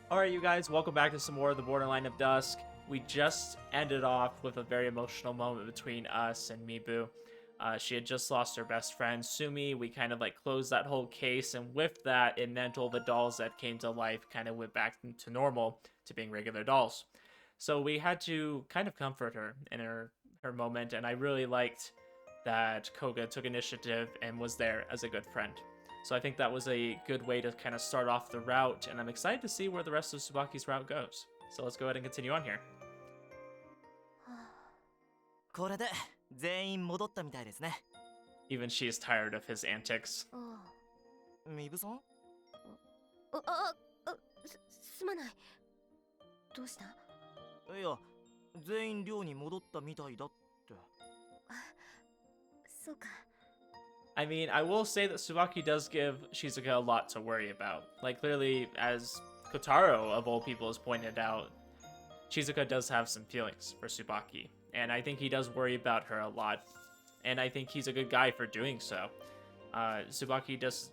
Alright, you guys, welcome back to some more of the Borderline of Dusk. We just ended off with a very emotional moment between us and Mibu. She had just lost her best friend, Sumi. We kind of like closed that whole case, and with that, it meant all the dolls that came to life kind of went back to normal, to being regular dolls. So we had to kind of comfort her in her moment, and I really liked that Koga took initiative and was there as a good friend. So I think that was a good way to kind of start off the route, and I'm excited to see where the rest of Tsubaki's route goes. So let's go ahead and continue on here. これで全員戻ったみたいですね。Even she is tired of his antics. ミブさん？すまない。どうした？いや、全員寮に戻ったみたいだって。そうか。I mean, I will say that Tsubaki does give Shizuka a lot to worry about. Like, clearly, as Kotaro, of all people, has pointed out, Shizuka does have some feelings for Tsubaki. And I think he does worry about her a lot. And I think he's a good guy for doing so. Tsubaki just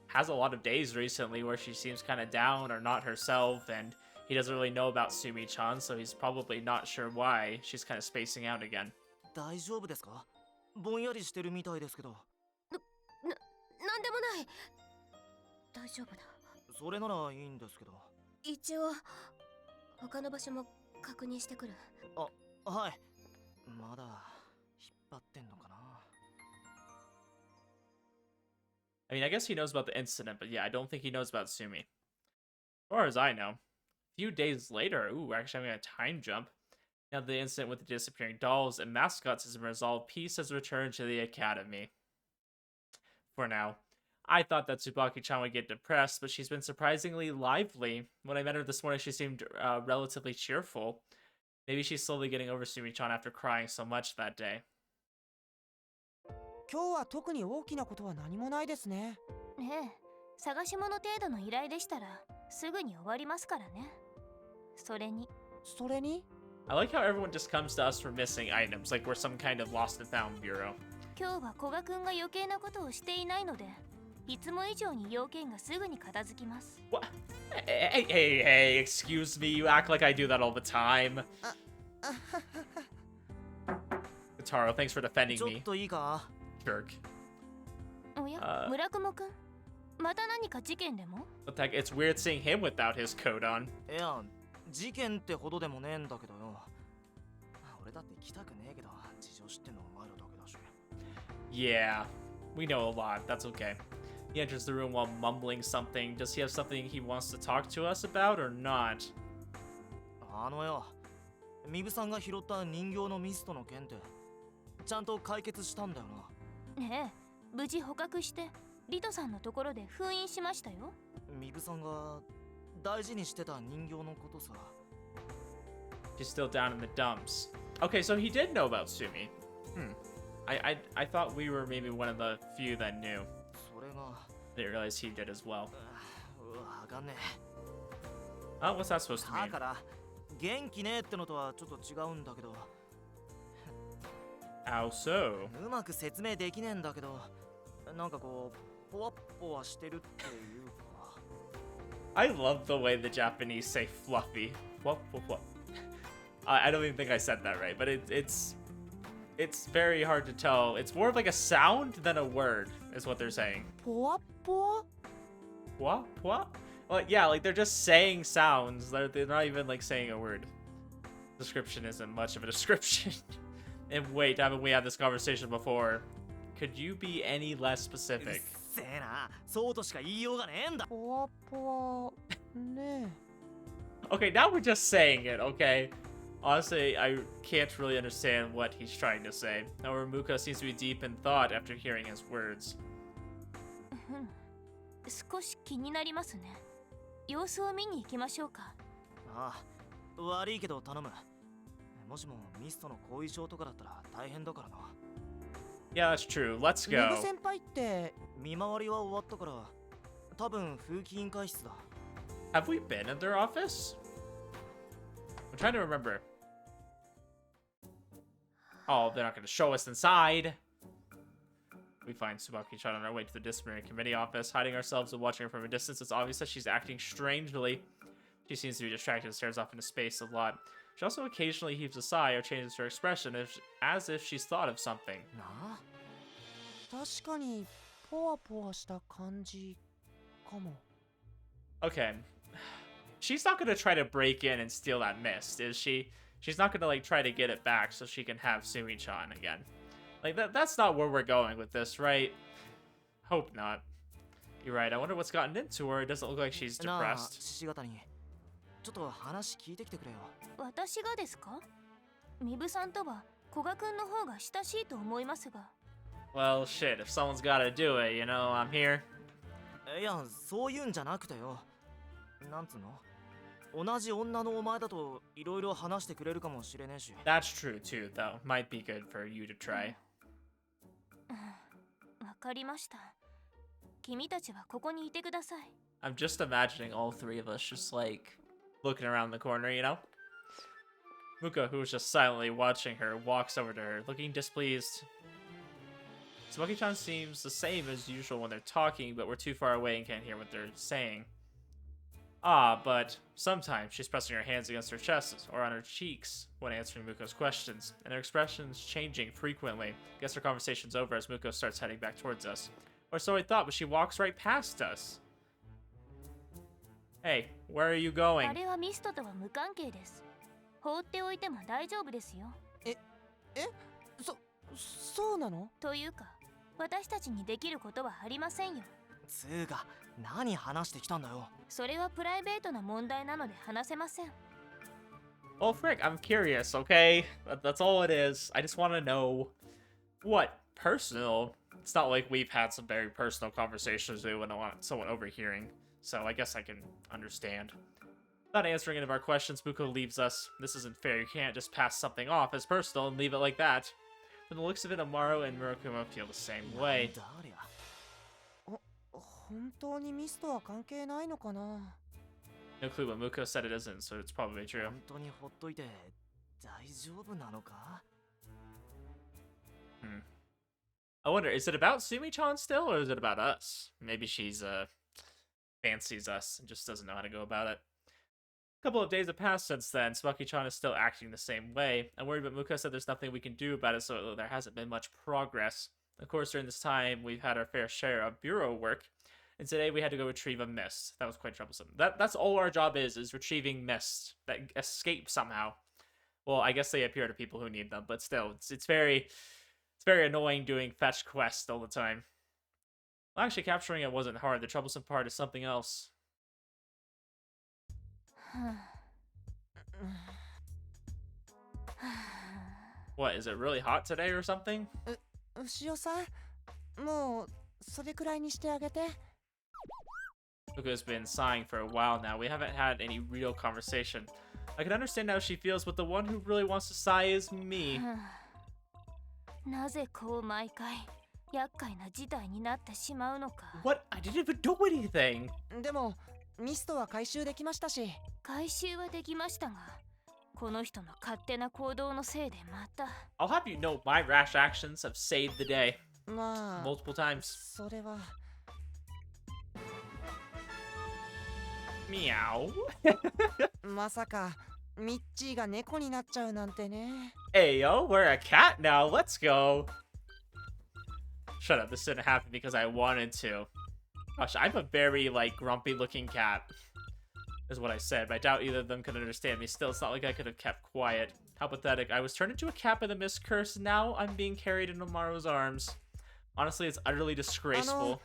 has a lot of days recently where she seems kind of down or not herself. And he doesn't really know about Sumi-chan, so he's probably not sure why she's kind of spacing out again. 大丈夫ですか？ぼんやりしてるみたいですけど。なんでもない。大丈夫だ。それならいいんですけど。一応他の場所も確認してくる。あ、はい。まだ引っ張ってんのかな。I mean, I guess he knows about the incident, but yeah, I don't think he knows about Sumi. As far as I know. A few days later, ooh, we're actually having a time jump. Now the incident with the disappearing dolls and mascots has been resolved. Peace has returned to the academy. For now. I thought that Tsubaki-chan would get depressed, but she's been surprisingly lively. When I met her this morning, she seemed relatively cheerful. Maybe she's slowly getting over Sumi-chan after crying so much that day. 今日は特に大きなことは何もないですね。ねえ、探し物程度の依頼でしたらすぐに終わりますからね。それに I like how everyone just comes to us for missing items, like we're some kind of lost and found bureau. 今日は古賀くんが余計なことをしていないので、いつも以上に要件がすぐに片付きます。What? Hey, excuse me, you act like I do that all the time. Taro, thanks for defending ちょっ me. といいか？ Jerk. おや、村雲くん、また何か事件でも？ But like, it's weird seeing him without his coat on. いや、事件ってほどでもねえんだけどよ。俺だって来たくねえけど、事情知ってんのお前らだけだし。Yeah, we know a lot. That's okay. He enters the room while mumbling something. Does he have something he wants to talk to us about or not? あのよ、ミブさんが拾った人形のミストの件ってちゃんと解決したんだよな。ねえ、無事捕獲してリトさんのところで封印しましたよ。ミブさんが大事にしてた人形のことさ。 She's still down in the dumps. Okay, so he did know about Sumi. I thought we were maybe one of the few that knew. それが Didn't realize he did as well. わかんねえ。 Oh, what's that supposed to だ mean? から元気ねえってのとはちょっと違うんだけど。 How so? うまく説明できねえんだけど、なんかこうポワッポワしてるっていうか。 I love the way the Japanese say fluffy. What? I don't even think I said that right, but it's very hard to tell. It's more of like a sound than a word, is what they're saying. ポワッポワ What? Well, yeah, like they're just saying sounds. They're not even like saying a word. Description isn't much of a description. And wait, haven't we had this conversation before? Could you be any less specific? せえな、そうとしか言いようがねえんだ。ポワポワね Okay, now we're just saying it, okay? Honestly, I can't really understand what he's trying to say. However, Muka seems to be deep in thought after hearing his words. 少し気になりますね。様子を見に行きましょうか。ああ、悪いけど頼む。もしもミストの後遺症とかだったら大変だからな。 Yeah, that's true. Let's ミブ go. 先輩って。見回りは終わったから、多分風紀委員会室だ。 Have we been in their office? I'm trying to remember. Oh, they're not going to show us inside. We find Tsubaki-chan on our way to the disciplinary committee office. Hiding ourselves and watching her from a distance, it's obvious that she's acting strangely. She seems to be distracted and stares off into space a lot. She also occasionally heaves a sigh or changes her expression as if she's thought of something. なあ 確かにポワポワした感じかも。 Okay. She's not gonna try to break in and steal that mist, is she? She's not gonna, like, try to get it back so she can have Sumi-chan again. Like, that's not where we're going with this, right? Hope not. You're right, I wonder what's gotten into her. It doesn't look like she's なあ depressed. 獅子型にちょっと話聞いてきてくれよ。私がですか？ミブさんとは古賀くんの方が親しいと思いますが。 Well, shit, if someone's gotta do it, you know, I'm here. いやそういうんじゃなくてよ。なんつうの同じ女のお前だといろいろ話してくれるかもしれねえし。 That's true, too, though. Might be good for you to try. わかりました。君たちはここにいてください。 I'm just imagining all three of us just, like, looking around the corner, you know? Muko, who was just silently watching her, walks over to her, looking displeased. Tsubaki-chan seems the same as usual when they're talking, but we're too far away and can't hear what they're saying. Ah, but sometimes she's pressing her hands against her chest or on her cheeks when answering Muko's questions, and her expression's changing frequently. Guess her conversation's over as Muko starts heading back towards us. Or so I thought, but she walks right past us. Hey, where are you あ going? れはミストとは無関係です。放っておいても大丈夫ですよ。そうなの？というか、私たちにできることはありませんよ。つうか何話してきたんだよ。それはプライベートな問題なので話せません。 Well, frick, I'm curious, okay? That's all it is. I just want to know what personal. It's not like we've had some very personal conversations we wouldn't want someone overhearing, so I guess I can understand. Without answering any of our questions, Muko leaves us. This isn't fair. You can't just pass something off as personal and leave it like that. From the looks of it, Amaro and Murakuma feel the same way. だりゃ本当にミスとは関係ないのかな？ No clue, but Muko said it isn't, so it's probably true. 本当にほっといて大丈夫なのか？ I wonder, is it about Sumi-chan still, or is it about us? Maybe she's, fancies us and just doesn't know how to go about it. A couple of days have passed since then. Tsubaki-chan is still acting the same way. I'm worried, but Muko said there's nothing we can do about it, so there hasn't been much progress. Of course, during this time, we've had our fair share of bureau work, and today we had to go retrieve a mist. That was quite troublesome. That's all our job is retrieving mists that escape somehow. Well, I guess they appear to people who need them, but still, it's very annoying doing fetch quests all the time. Well, actually, capturing it wasn't hard. The troublesome part is something else. What, is it really hot today or something? 牛尾さん、もうそれくらいにしてあげて。 Muko's been sighing for a while now. We haven't had any real conversation. I can understand how she feels, but the one who really wants to sigh is me. なぜこう毎回厄介な事態になってしまうのか。 What? I didn't even do anything! でもミストは回収できましたし。回収はできましたが、この人の勝手な行動のせいでまた。 I'll have you know my rash actions have saved the day. まあ Multiple times. それは Meow. まさかミッチーが猫になっちゃうなんてね。 Hey yo, we're a cat now. Let's go. Shut up. This didn't happen because I wanted to. Gosh, I'm a very, like, grumpy looking cat. Is what I said, but I doubt either of them could understand me. Still, it's not like I could have kept quiet. How pathetic. I was turned into a cat by the mist curse, and now I'm being carried in Amaro's arms. Honestly, it's utterly disgraceful.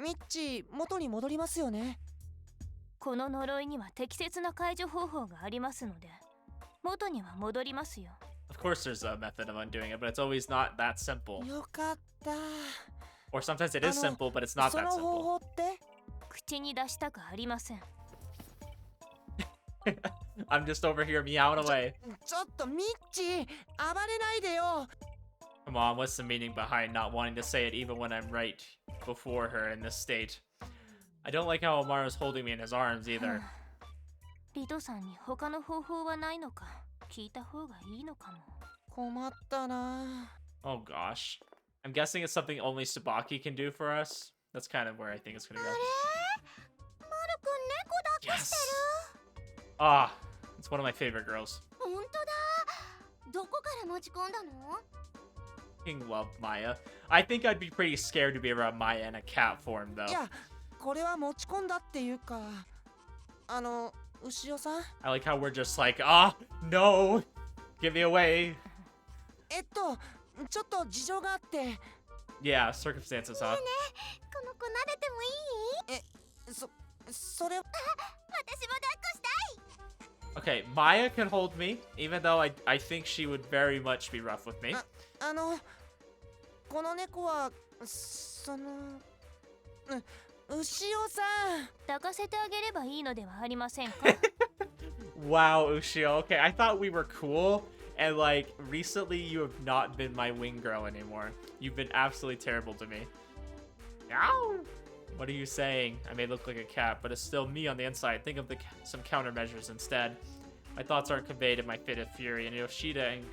ミッチー元に戻りますよね。この呪いには適切な解除方法がありますので、元には戻りますよ。 Of course there's a method of undoing it, but it's always not that simple. よかった。 Or sometimes it is simple, but it's not そ that の方 simple. 法って？口に出したくありません。I'm just over here meowing away. ちょっとミッチー暴れないでよ。 Come on, what's the meaning behind not wanting to say it even when I'm right before her in this state? I don't like how Amaro's holding me in his arms either. リトさんに他の方法はないのか聞いた方がいいのかも。困ったな。 Oh gosh. I'm guessing it's something only Tsubaki can do for us. That's kind of where I think it's gonna go. マルくん猫抱っこしてる。Ah, it's one of my favorite girls. 本当だ。どこから持ち込んだの？ Fucking love Maya. I think I'd be pretty scared to be around Maya in a cat form, though. いや、これは持ち込んだっていうか、牛尾さん I like how we're just like, ah, no, give me away. ちょっと事情があって。Yeah, circumstances, huh? この子撫でてもいい？それ。私も抱っこしたい。 Okay, Maya can hold me, even though I think she would very much be rough with me. この猫は、牛尾さん。抱かせてあげればいいのではありませんか？ Wow, Ushio. Okay, I thought we were cool, and like recently you have not been my wing girl anymore. You've been absolutely terrible to me. Ow! What are you saying? I may look like a cat, but it's still me on the inside. Think of some countermeasures instead. My thoughts aren't conveyed in my fit of fury, and Yoshida and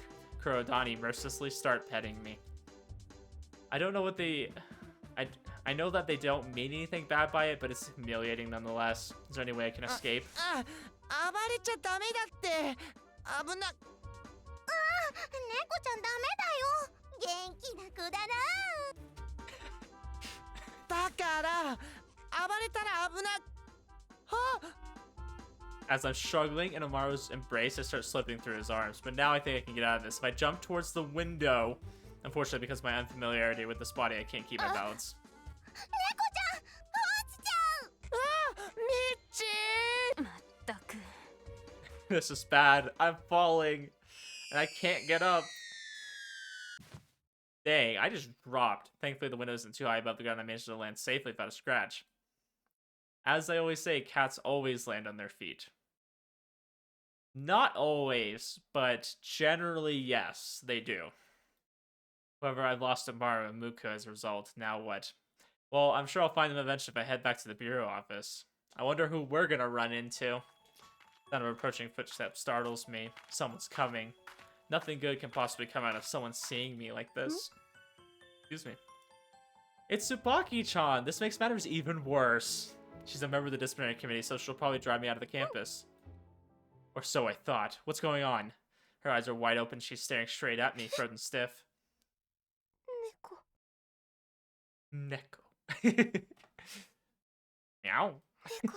Kurodani mercilessly start petting me. I don't know what they... I know that they don't mean anything bad by it, but it's humiliating nonetheless. Is there any way I can escape? 暴れちゃダメだって。危な。猫ちゃんダメだよ。元気な子だな。だから暴れたら危な。はっ。 As I'm struggling in Amaru's embrace, I start slipping through his arms. But now I think I can get out of this. If I jump towards the window, unfortunately, because of my unfamiliarity with this body, I can't keep my balance. 猫ちゃん落ちちゃう。ミッチー。まったく。 This is bad. I'm falling, and I can't get up. Dang, I just dropped. Thankfully, the window isn't too high above the ground. I managed to land safely without a scratch. As I always say, cats always land on their feet. Not always, but generally, yes, they do. However, I've lost Amaru and Muka as a result. Now what? Well, I'm sure I'll find them eventually if I head back to the bureau office. I wonder who we're gonna run into. Sound of approaching footsteps startles me. Someone's coming. Nothing good can possibly come out of someone seeing me like this. Excuse me. It's Tsubaki-chan! This makes matters even worse. She's a member of the disciplinary committee, so she'll probably drive me out of the campus. Or so I thought. What's going on? Her eyes are wide open. She's staring straight at me, frozen stiff. 猫。 Neko. Meow. 猫。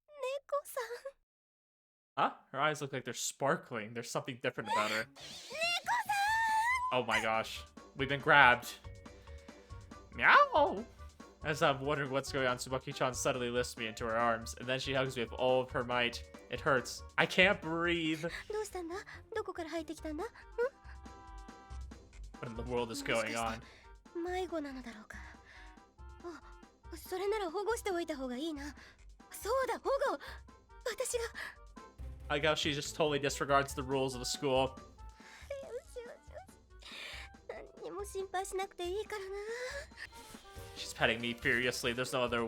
猫さん。 Huh? Her eyes look like they're sparkling. There's something different about her. Oh my gosh. We've been grabbed. Meow! As I'm wondering what's going on, Tsubaki-chan suddenly lifts me into her arms, and then she hugs me with all of her might. It hurts. I can't breathe. どうしたんだ？どこから入ってきたんだ？ What in the world is going on? 迷子なのだろうか。あ、それなら保護しておいた方がいいな。そうだ、保護。私が。 I guess she just totally disregards the rules of the school. よしよしよし。何にも心配しなくていいからな。 She's petting me furiously. There's no other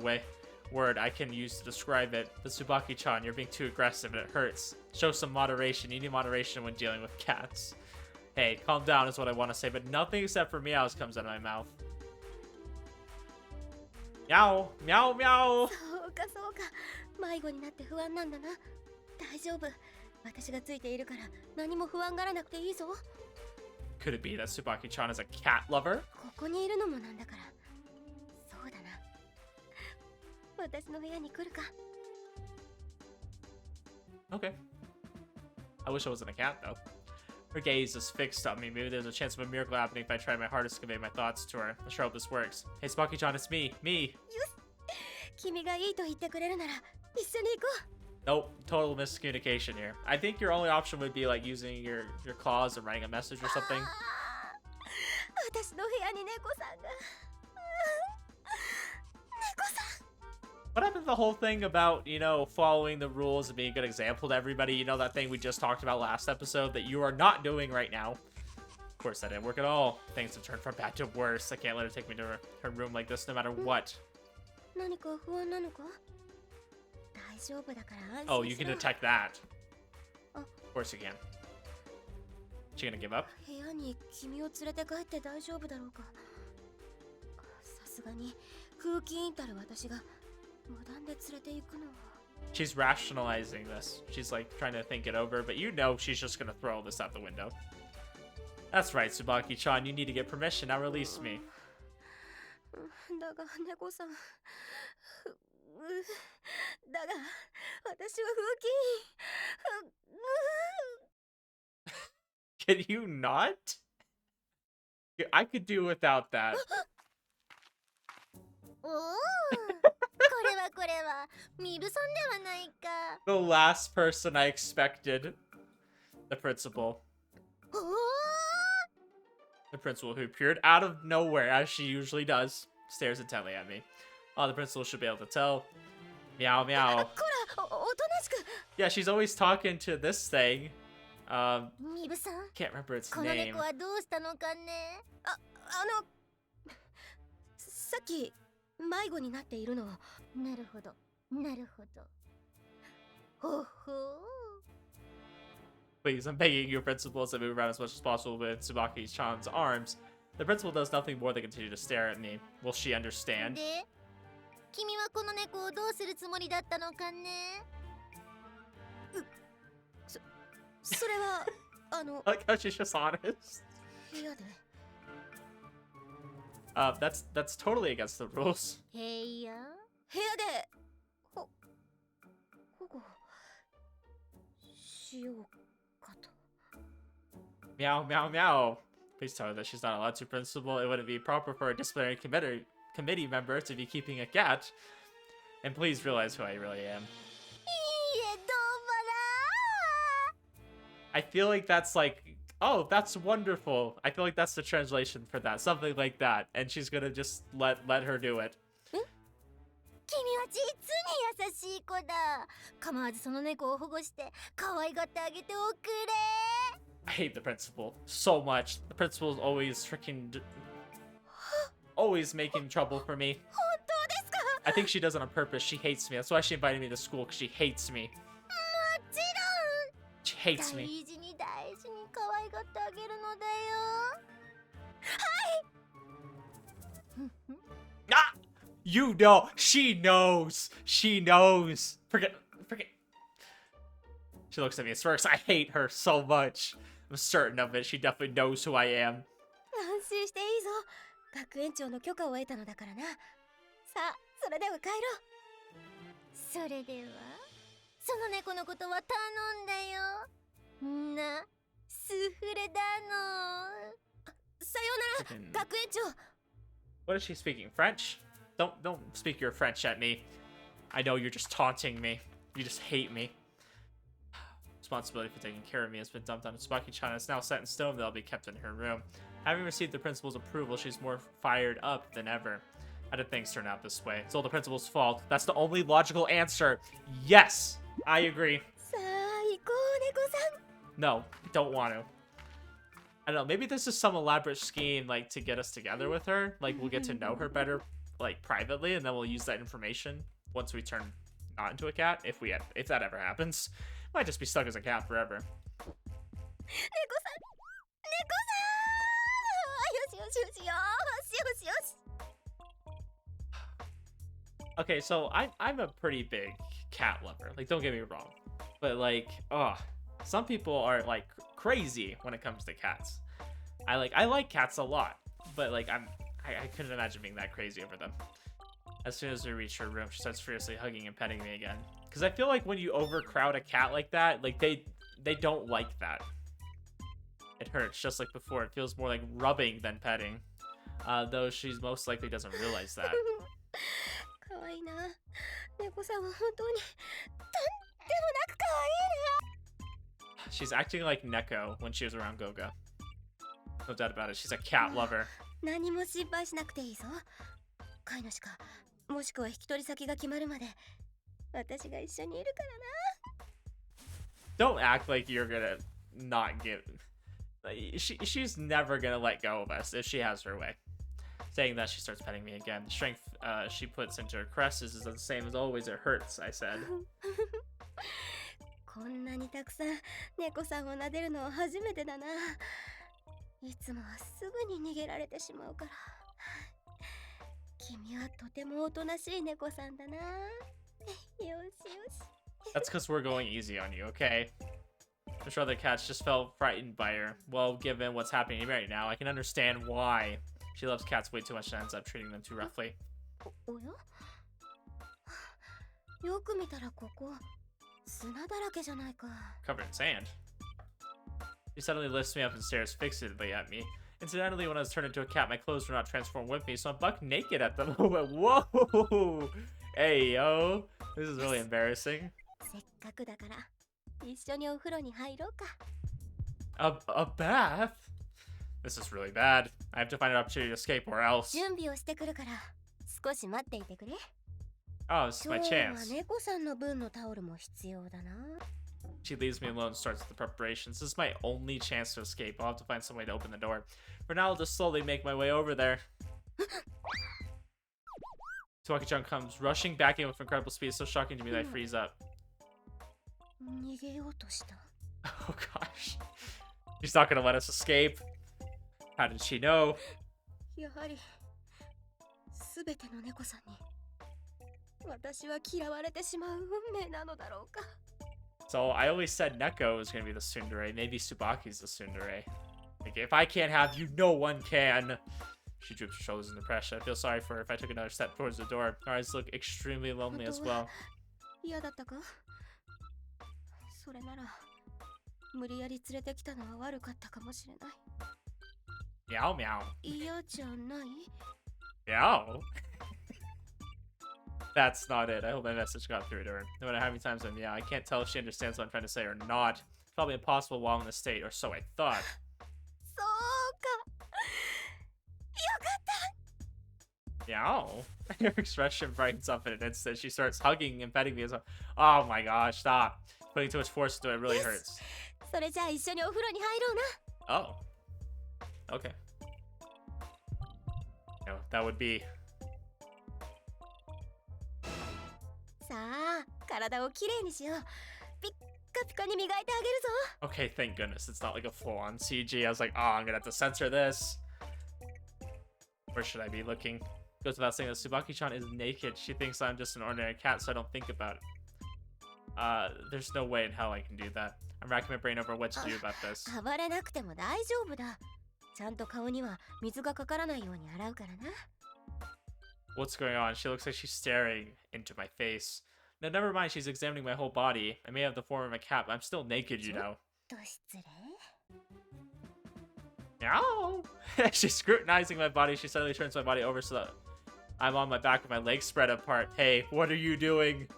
word I can use to describe it. But Tsubaki-chan, you're being too aggressive and it hurts. Show some moderation. You need moderation when dealing with cats. Hey, calm down is what I want to say, but nothing except for meows comes out of my mouth. Meow, meow, meow. そうかそうか。迷子になって不安なんだな。大丈夫。私がついているから何も不安がらなくていいぞ。 Could it be that Tsubaki-chan is a cat lover? ここにいるのもなんだから。そうだな。私の部屋に来るか。 Okay. I wish I wasn't a cat, though. Her gaze is fixed on me. Maybe there's a chance of a miracle happening if I try my hardest to convey my thoughts to her. I sure hope this works. Hey, Tsubaki-chan, it's me. Me! 君がいいと言ってくれるなら一緒に行こう。 Nope, total miscommunication here. I think your only option would be like using your claws and writing a message or something. 私の部屋に猫さんが。猫さん。 What happened to the whole thing about, you know, following the rules and being a good example to everybody? You know, that thing we just talked about last episode that you are not doing right now. Of course, that didn't work at all. Things have turned from bad to worse. I can't let her take me to her room like this no matter what. 何か不安なのか？大丈夫だから安心しろ。 Oh, you can detect that. Oh. Of course you can. She gonna give up? 部屋に君を連れて帰って大丈夫だろうか。さすがに空気インタル私が無断で連れて行くのは She's rationalizing this. She's like trying to think it over, but you know she's just gonna throw this out the window. That's right, Tsubaki-chan. You need to get permission. Now release me. だが猫さんだが私は風紀 Can you not? I could do without that. おおこれはミブさんではないか The last person I expected. The principal. おお The principal who appeared out of nowhere, as she usually does, stares intently at me. Oh, the principal should be able to tell. Meow meow. こらおとなしく Yeah, she's always talking to this thing. ミブさん Can't remember its この name. 猫はどうしたのかねさっき迷子になっているのなるほどほほ Please, I'm begging you, principal, to move around as much as possible with Tsubaki-chan's arms. The principal does nothing more than continue to stare at me. Will she understand? で君はこの猫をどうするつもりだったのかねそれはI like how she's just honest. 部屋で That's totally against the rules. 部屋で保護しようかと Meow, meow, meow. Please tell her that she's not allowed to, principal. It wouldn't be proper for a disciplinary committee member to be keeping a cat. And please realize who I really am. いいえどう I feel like that's like, oh, that's wonderful. I feel like that's the translation for that. Something like that. And she's gonna just let her do it. 君は実に優しい子だ構わずその猫を保護して可愛がってあげておくれ I hate the principal so much. The principal is always always making trouble for me. 本当ですか I think she does it on purpose. She hates me. That's why she invited me to school, because she hates me. もちろ She ん hates 大 me. 事に可愛がってあげるのだよ Ah! You know. She knows. She knows. Forget. She looks at me and smirks. I hate her so much. I'm certain of it. She definitely knows who I am. 安心していいぞ学園長の許可を得たのだからなさあそれでは帰ろうそれではその猫のことは頼んだよなスフレだのさような Freaking- ら学園長 What is she speaking? French? Don't speak your French at me. I know you're just taunting me. You just hate me. Responsibility for taking care of me has been dumped on Tsubaki-chan. It's now set in stone that I'll be kept in her room. Having received the principal's approval, she's more fired up than ever. How did things turn out this way? It's all the principal's fault. That's the only logical answer. Yes, I agree. さあ行こう猫さん No, don't want to. I don't know. Maybe this is some elaborate scheme, like, to get us together with her. Like, we'll get to know her better, like, privately, and then we'll use that information once we turn not into a cat. If that ever happens, might just be stuck as a cat forever. 猫さんよしよしよしよしよし Okay, so I'm a pretty big cat lover. Like, don't get me wrong, but like, some people are like crazy when it comes to cats. I like cats a lot, but like I couldn't imagine being that crazy over them. As soon as we reach her room, she starts furiously hugging and petting me again. Because I feel like when you overcrowd a cat like that, like they don't like that. It hurts, just like before. It feels more like rubbing than petting. Though she's most likely doesn't realize that. かわいいな猫さんは本当にとんでもなくかわいいな She's acting like Neko when she was around Goga. No doubt about it. She's a cat lover. 何も心配しなくていいぞ飼い主かもしくは引き取り先が決まるまで私が一緒にいるから Don't act like you're gonna not give. She's never gonna let go of us if she has her way. Saying that, she starts petting me again. The strength she puts into her caresses is the same as always. It hurts, I said. こんなにたくさん猫さんを撫でるのは初めてだないつもはすぐに逃げられてしまうから君はとてもおとなしい猫さんだな。よしよし。 That's because we're going easy on you, okay? I'm sure the cats just felt frightened by her. Well, given what's happening right now, I can understand why she loves cats way too much and ends up treating them too roughly. おや、よく見たらここ砂だらけじゃないか。 Covered in sand. She suddenly lifts me up and stares fixedly at me. Incidentally, when I was turned into a cat, my clothes were not transformed with me, so I'm buck naked at the moment. Whoa! Hey, yo. This is really embarrassing. せっかくだから一緒にお風呂に入ろうか。 A bath? This is really bad. I have to find an opportunity to escape or else. 準備をしてくるから少し待っていてくれ。 Oh, this is my 今日は chance. 猫さんの分のタオルも必要だな。 She leaves me alone and starts the preparations. This is my only chance to escape. I'll have to find some way to open the door. For now, I'll just slowly make my way over there. Tsubaki-chan comes rushing back in with incredible speed, so shocking to me that I freeze up. 逃げようとした。 Oh gosh. She's not gonna let us escape. How did she know? やはりすべての猫さんに私は嫌われてしまう運命なのだろうか。 So I always said Neko was gonna be the tsundere. Maybe Tsubaki's the tsundere. Like, if I can't have you, no one can. She droops her shoulders in depression. I feel sorry for her if I took another step towards the door. Her eyes look extremely lonely as well. 嫌だったか。それなら無理やり連れてきたのは悪かったかもしれない。 Meow meow. 嫌じゃない。 Meow? That's not it. I hope my message got through to her. No matter how many times I meow, I can't tell if she understands what I'm trying to say or not. It's probably impossible while I'm in this state, or so I thought. そうか。よかった。 Meow. Her expression brightens up in an instant. She starts hugging and petting me as well. Oh my gosh, stop. Putting too much force into it really hurts. それじゃあ一緒にお風呂に入ろうな。 Oh. Okay. No, that would be... さあ、体をきれいにしよう。ピッカピカに磨いてあげるぞ。 Okay, thank goodness. It's not like a full-on CG. I was like, oh, I'm gonna have to censor this. Where should I be looking? Goes without saying that Tsubaki-chan is naked. She thinks I'm just an ordinary cat, so I don't think about it. There's no way in hell I can do that. I'm racking my brain over what to do about this. 暴れなくても大丈夫だ。ちゃんと顔には水がかからないように洗うからな。 What's going on? She looks like she's staring into my face. No, never mind. She's examining my whole body. I may have the form of a cat, but I'm still naked, you know. と失礼。 Meow! She's scrutinizing my body. She suddenly turns my body over so that I'm on my back with my legs spread apart. Hey, what are you doing?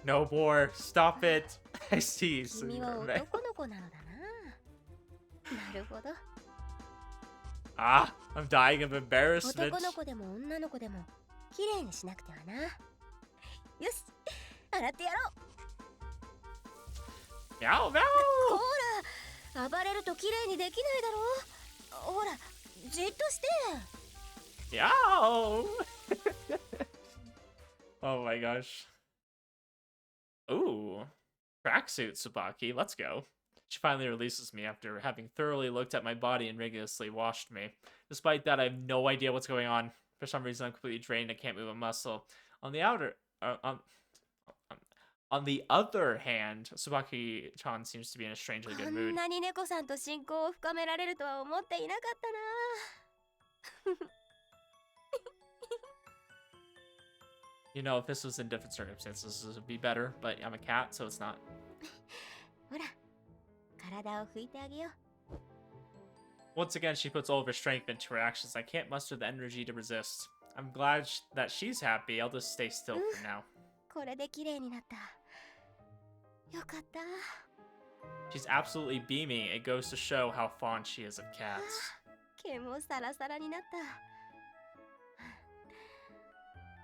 No more. Stop it. I see. 君は男の子なのだな。なるほど。 Ah, I'm dying of embarrassment. 男の子でも女の子でもきれいにしなくてはな。よし、洗ってやろう。 Meow, meow! ほら、暴れるときれいにできないだろう。ほら、じっとして。 Meow! Oh my gosh. Ooh. Tracksuit, Tsubaki. Let's go. She finally releases me after having thoroughly looked at my body and rigorously washed me. Despite that, I have no idea what's going on. For some reason, I'm completely drained. I can't move a muscle. On the other hand, Tsubaki-chan seems to be in a strangely こ good ん mood. なに猫さんと親交を深められるとは思っていなかったな。 You know, if this was in different circumstances, this would be better, but I'm a cat, so it's not. ほら、体を拭いてあげよう。 Once again, she puts all of her strength into her actions. I can't muster the energy to resist. I'm glad that she's happy. I'll just stay still for now. これで綺麗になった。よかった。 She's absolutely beaming. It goes to show how fond she is of cats. 毛もサラサラになった。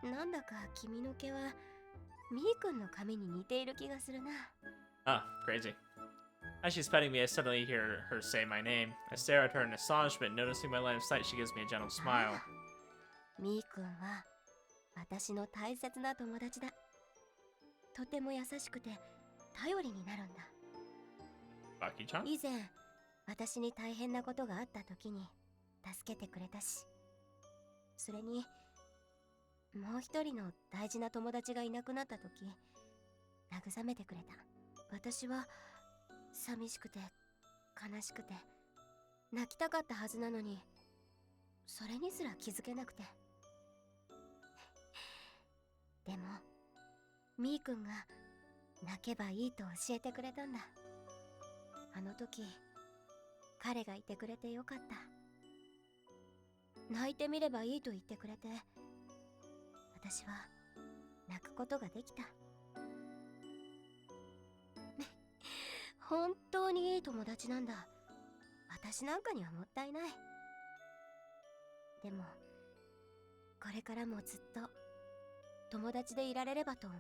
なんだか君の毛はみーくんの髪に似ている気がするな。 Ah, crazy. As she's petting me, I suddenly hear her say my name. I stare at her in astonishment. Noticing my line of sight, she gives me a gentle smile. みーくんは私の大切な友達だ。とても優しくて頼りになるんだ。 Tsubaki-chan? 以前私に大変なことがあった時に助けてくれたし、それにもう一人の大事な友達がいなくなった時慰めてくれた。私は寂しくて悲しくて泣きたかったはずなのにそれにすら気づけなくてでもみーくんが泣けばいいと教えてくれたんだ。あの時彼がいてくれてよかった。泣いてみればいいと言ってくれて私は泣くことができた。本当にいい友達なんだ。私なんかにはもったいない。でもこれからもずっと友達でいられればと思う。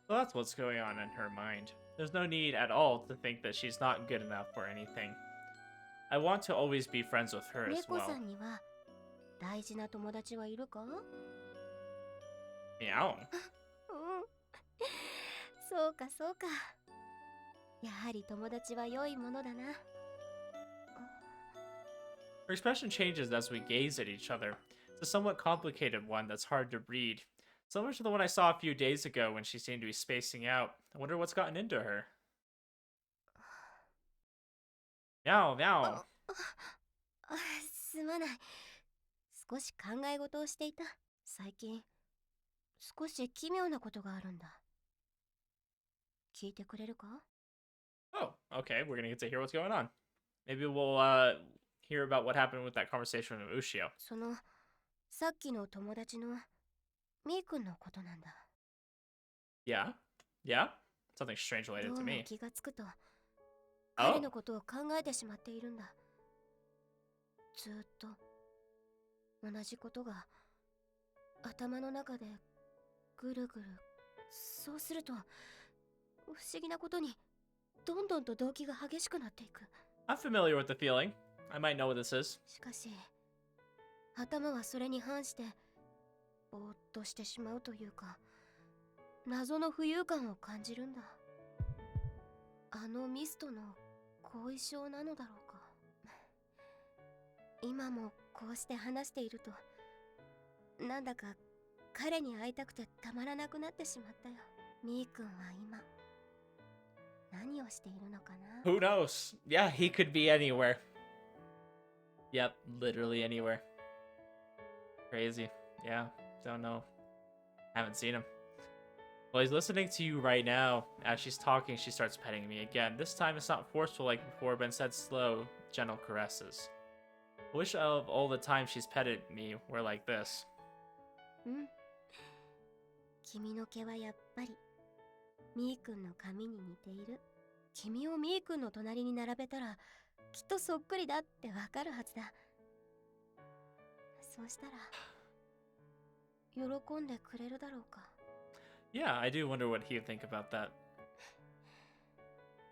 So that's what's going on in her mind. There's no need at all to think that she's not good enough for anything. I want to always be friends with her as 猫 well. さんには大事な友達はいるか？ Meow. うんそうかそうか。やはり友達は良いものだな。 Her expression changes as we gaze at each other. It's a somewhat complicated one that's hard to read. Similar to the one I saw a few days ago when she seemed to be spacing out. I wonder what's gotten into her. Meow, meow. あすまない。少し考え事をしていた。最近少し奇妙なことがあるんだ。聞いてくれるか？ Oh, okay. We're gonna get to hear what's going on. Maybe we'll hear about what happened with that conversation with Ushio. そのさっきの友達のみーくんのことなんだ。 Yeah? Yeah? Something strange ど related う to も me. 気がつくと Oh. 彼のことを考えてしまっているんだ。ずーっと同じことが頭の中でぐるぐる。そうすると不思議なことにどんどんと動機が激しくなっていく。 I'm familiar with the feeling. I might know what this is. しかし頭はそれに反してぼーっとしてしまうというか謎の浮遊感を感じるんだ。あのミストの後遺症なのだろうか。今もこうして話しているとなんだか彼に会いたくてたまらなくなってしまったよ。みーくんは今何をしているのかな？ Who knows? Yeah, he could be anywhere. Yep, literally anywhere. Crazy. Yeah, don't know. Haven't seen him. Well, he's listening to you right now. As she's talking, she starts petting me again. This time it's not forceful like before, but instead slow, gentle caresses. I wish of all the times she's petted me were like this. うん。君の毛はやっぱりみーくんの髪に似ている。君をみーくんの隣に並べたらきっとそっくりだってわかるはずだ。そうしたら喜んでくれるだろうか。 Yeah, I do wonder what he would think about that.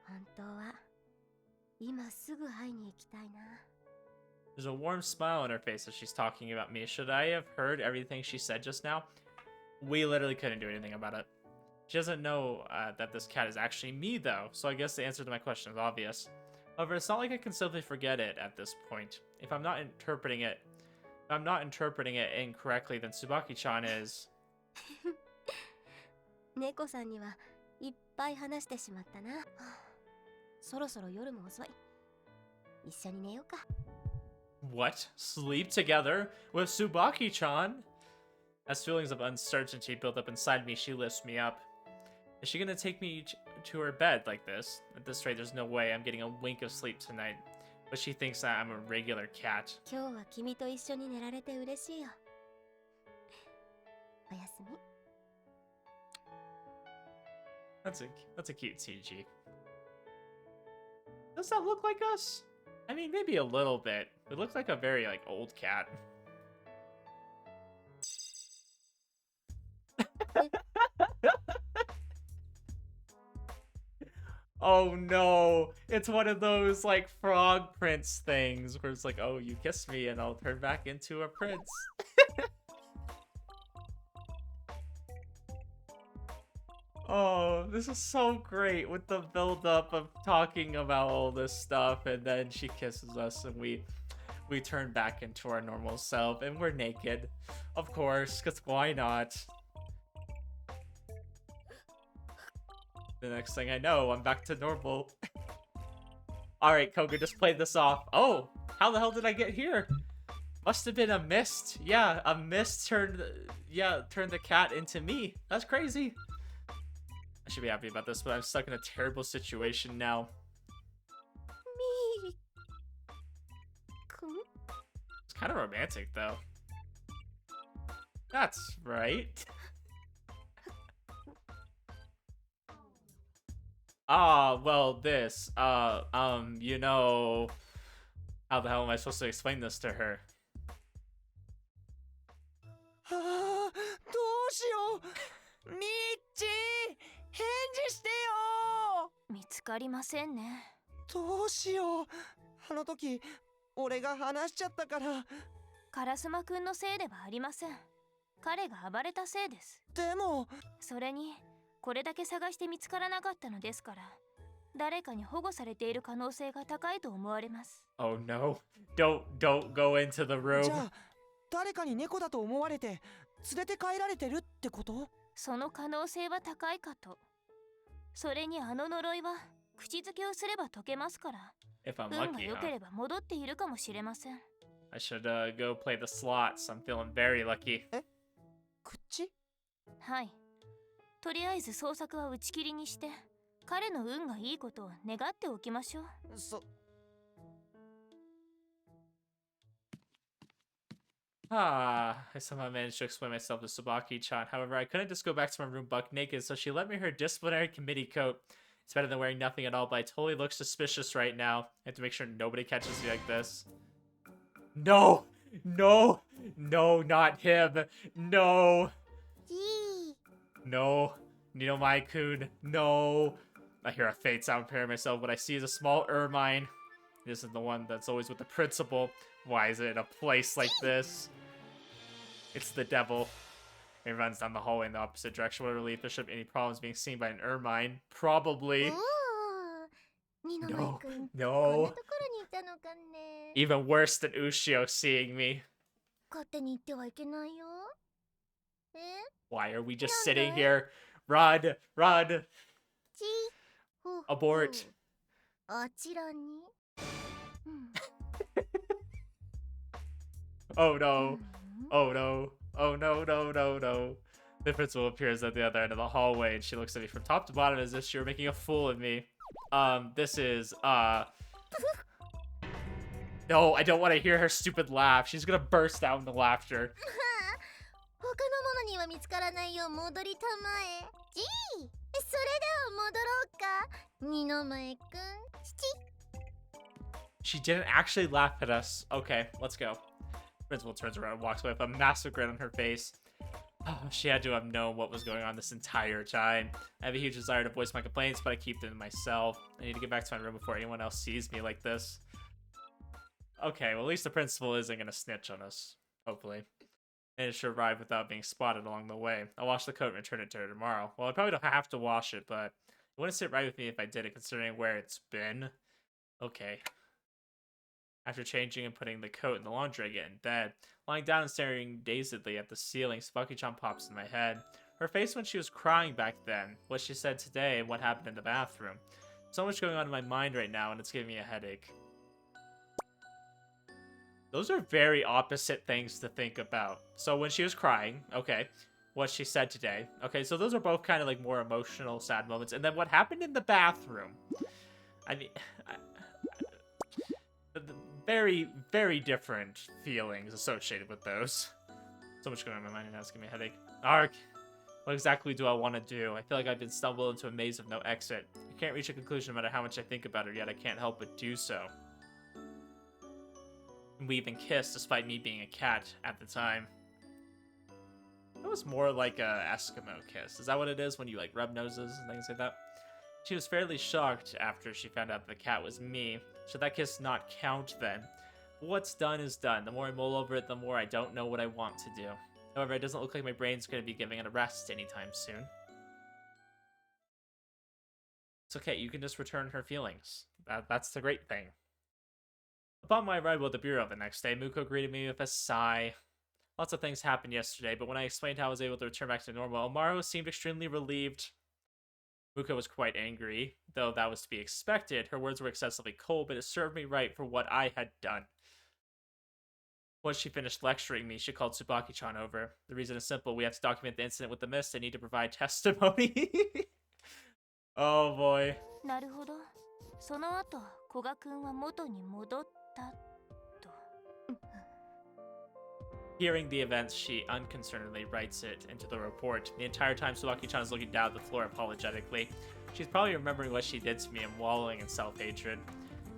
本当は今すぐ会いに行きたいな。 There's a warm smile on her face as she's talking about me. Should I have heard everything she said just now? We literally couldn't do anything about it. She doesn't know that this cat is actually me, though, so I guess the answer to my question is obvious. However, it's not like I can simply forget it at this point. If I'm not interpreting it incorrectly, then Tsubaki-chan is... 猫さんにはいっぱい話してしまったな。はあ、そろそろ夜も遅い。一緒に寝ようか。 What? Sleep together with Tsubaki-chan? As feelings of uncertainty build up inside me, she lifts me up. Is she gonna take me to her bed like this? At this rate, there's no way I'm getting a wink of sleep tonight. But she thinks that I'm a regular cat. 今日は君と一緒に寝られて嬉しいよ。おやすみ。 That's a cute CG. Does that look like us? I mean, maybe a little bit. It looks like a very, like, old cat. Oh no! It's one of those, like, frog prince things where it's like, oh, you kiss me and I'll turn back into a prince. Oh, this is so great with the build-up of talking about all this stuff, and then she kisses us and we We turn back into our normal self and we're naked. Of course, because why not? The next thing I know, I'm back to normal. Alright, Koga, just played this off. Oh, how the hell did I get here? Must have been a mist. Yeah, a mist turned the cat into me. That's crazy. I should be happy about this, but I'm stuck in a terrible situation now. みーくん It's kind of romantic, though. That's right. Well, this, you know... How the hell am I supposed to explain this to her? ああ、どうしよう。みっち、返事してよ。見つかりませんね。どうしよう。あの時、俺が話しちゃったから。烏丸くんのせいではありません。彼が暴れたせいです。でも、それに、これだけ探して見つからなかったのですから、誰かに保護されている可能性が高いと思われます。Oh no. Don't go into the じゃ room. あ、誰かに猫だと思われて、連れて帰られてるってこと？その可能性は高いかと。それにあの呪いは、口づけをすれば解けますから、 If I'm 運が lucky, 良 huh? ければ戻っているかもしれません。I should go play the slots. I'm feeling very lucky. 口？はい。とりあえず捜索は打ち切りにして、彼の運がいいことを願っておきましょう。I somehow managed to explain myself to Tsubaki-chan. However, I couldn't just go back to my room buck naked, so she lent me her disciplinary committee coat. It's better than wearing nothing at all, but I totally look suspicious right now. I have to make sure nobody catches me like this. No! No! No, not him! No! じー No! Ninomai-kun, no! I hear a faint sound preparing myself. What I see is a small ermine. This is the one that's always with the principal. Why is it in a place like this? It's the devil. It runs down the hallway in the opposite direction. What a relief. There shouldn't be any problems being seen by an ermine. Probably. おー二の舞くんこんな No. ところにいたのかね Even worse than Ushio seeing me. 勝手に行ってはいけないよえ Why are we just No, sitting no. here? Run! Run! ちほ Abort. あちらにうん Oh no. Oh no. Oh no, no, no, no. The principal appears at the other end of the hallway and she looks at me from top to bottom as if she were making a fool of me. This is, No, I don't want to hear her stupid laugh. She's gonna burst out into laughter. 他のものには見つからないよう戻りたまえじーそれでは戻ろうか二の舞くん父 She didn't actually laugh at us. Okay, let's go. Principal turns around and walks away with a massive grin on her face. Oh, she had to have known what was going on this entire time. I have a huge desire to voice my complaints, but I keep them to myself. I need to get back to my room before anyone else sees me like this. Okay, well at least the principal isn't gonna snitch on us. Hopefully. And it should arrive without being spotted along the way. I'll wash the coat and return it to her tomorrow. Well, I probably don't have to wash it, but it wouldn't sit right with me if I did it, considering where it's been. Okay. After changing and putting the coat in the laundry, I get in bed. Lying down and staring dazedly at the ceiling, Tsubaki-chan pops in my head. Her face when she was crying back then, what she said today, and what happened in the bathroom. So much going on in my mind right now, and it's giving me a headache. Those are very opposite things to think about. So when she was crying, okay, what she said today. Okay, so those are both kind of like more emotional, sad moments. And then what happened in the bathroom. I mean... very, very different feelings associated with those. So much going on in my mind and that's giving me a headache. Ark, what exactly do I want to do? I feel like I've been stumbled into a maze of no exit. I can't reach a conclusion no matter how much I think about her, yet I can't help but do so. We even kissed despite me being a cat at the time. It was more like a Eskimo kiss. Is that what it is when you like rub noses and things like that? She was fairly shocked after she found out the cat was me. Should that kiss not count then? But what's done is done. The more I mull over it, the more I don't know what I want to do. However, it doesn't look like my brain's going to be giving it a rest anytime soon. It's okay, you can just return her feelings. That's the great thing. Upon my arrival at the bureau the next day, Muko greeted me with a sigh. Lots of things happened yesterday, but when I explained how I was able to return back to normal, Amaro seemed extremely relieved. Muko was quite angry, though that was to be expected. Her words were excessively cold, but it served me right for what I had done. Once she finished lecturing me, she called Tsubaki-chan over. The reason is simple. We have to document the incident with the mist. I need to provide testimony. Oh boy. なるほど。その後、古賀くんは元に戻ったと。Hearing the events, she unconcernedly writes it into the report. The entire time, Tsubaki-chan is looking down at the floor apologetically. She's probably remembering what she did to me and wallowing in self-hatred.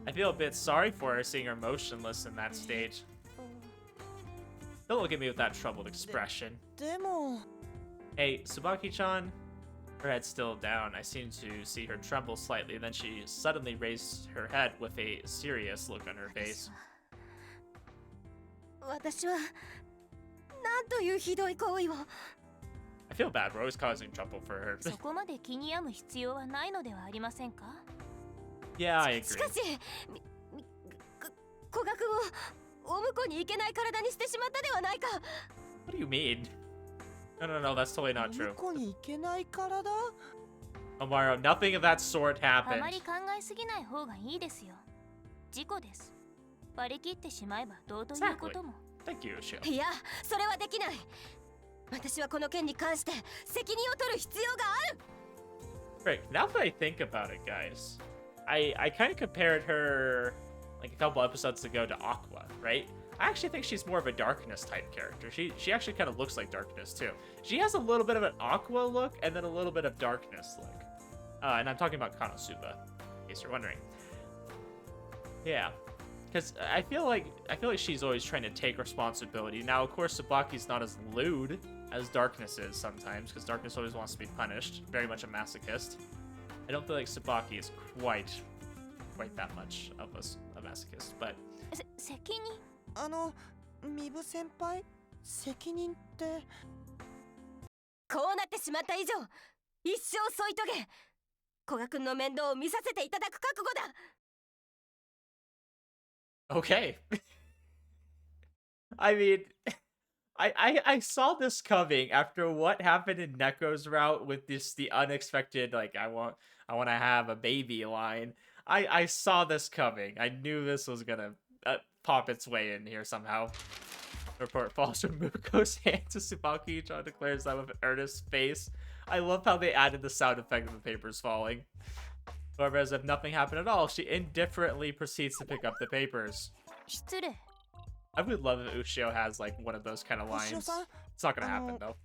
I feel a bit sorry for her, seeing her motionless in that state. Don't look at me with that troubled expression. でも Hey, Tsubaki-chan? Her head still down. I seem to see her tremble slightly, then she suddenly raised her head with a serious look on her face. 私はなんというひどい行為を。 I feel bad. We're always causing trouble for her. そこまで気に病む必要はないのではありませんか？ Yeah, I し agree. かし、古賀君をお婿に行けない体にしてしまったではないか。 What do you mean? No, that's totally not 向 true. こうに行けない体 Amaro, nothing of that sort あ happened. まり考えすぎない方がいいですよ。事故です。割り切ってしまえばどうということも。Thank you, Ushio. いや、それはできない。私はこの件に関して責任を取る必要がある。 Right, now that I think about it, guys, I kind of compared her like a couple episodes ago to Aqua, right? I actually think she's more of a Darkness type character. She actually kind of looks like Darkness too. She has a little bit of an Aqua look and then a little bit of Darkness look. And I'm talking about Konosuba, in case you're wondering. Yeah, because I feel like she's always trying to take responsibility. Now, of course, Tsubaki's not as lewd as Darkness is sometimes, because Darkness always wants to be punished. Very much a masochist. I don't feel like Tsubaki is quite that much of a masochist, but 責任？ミブ先輩責任ってこうなってしまった以上、一生添い遂げ、古賀君の面倒を見させていただく覚悟だ。 okay. I mean, I saw this coming after what happened in Neko's route with the unexpected, like, I want to have a baby line. I saw this coming. I knew this was gonna pop its way in here somehow. The report falls from Muko's hand to Tsubaki. John declares that with an earnest face. I love how they added the sound effect of the papers falling. However, as if nothing happened at all, she indifferently proceeds to pick up the papers. 失礼。 I would love if Ushio has like one of those kind of lines. Ushio-san? It's not gonna happen though.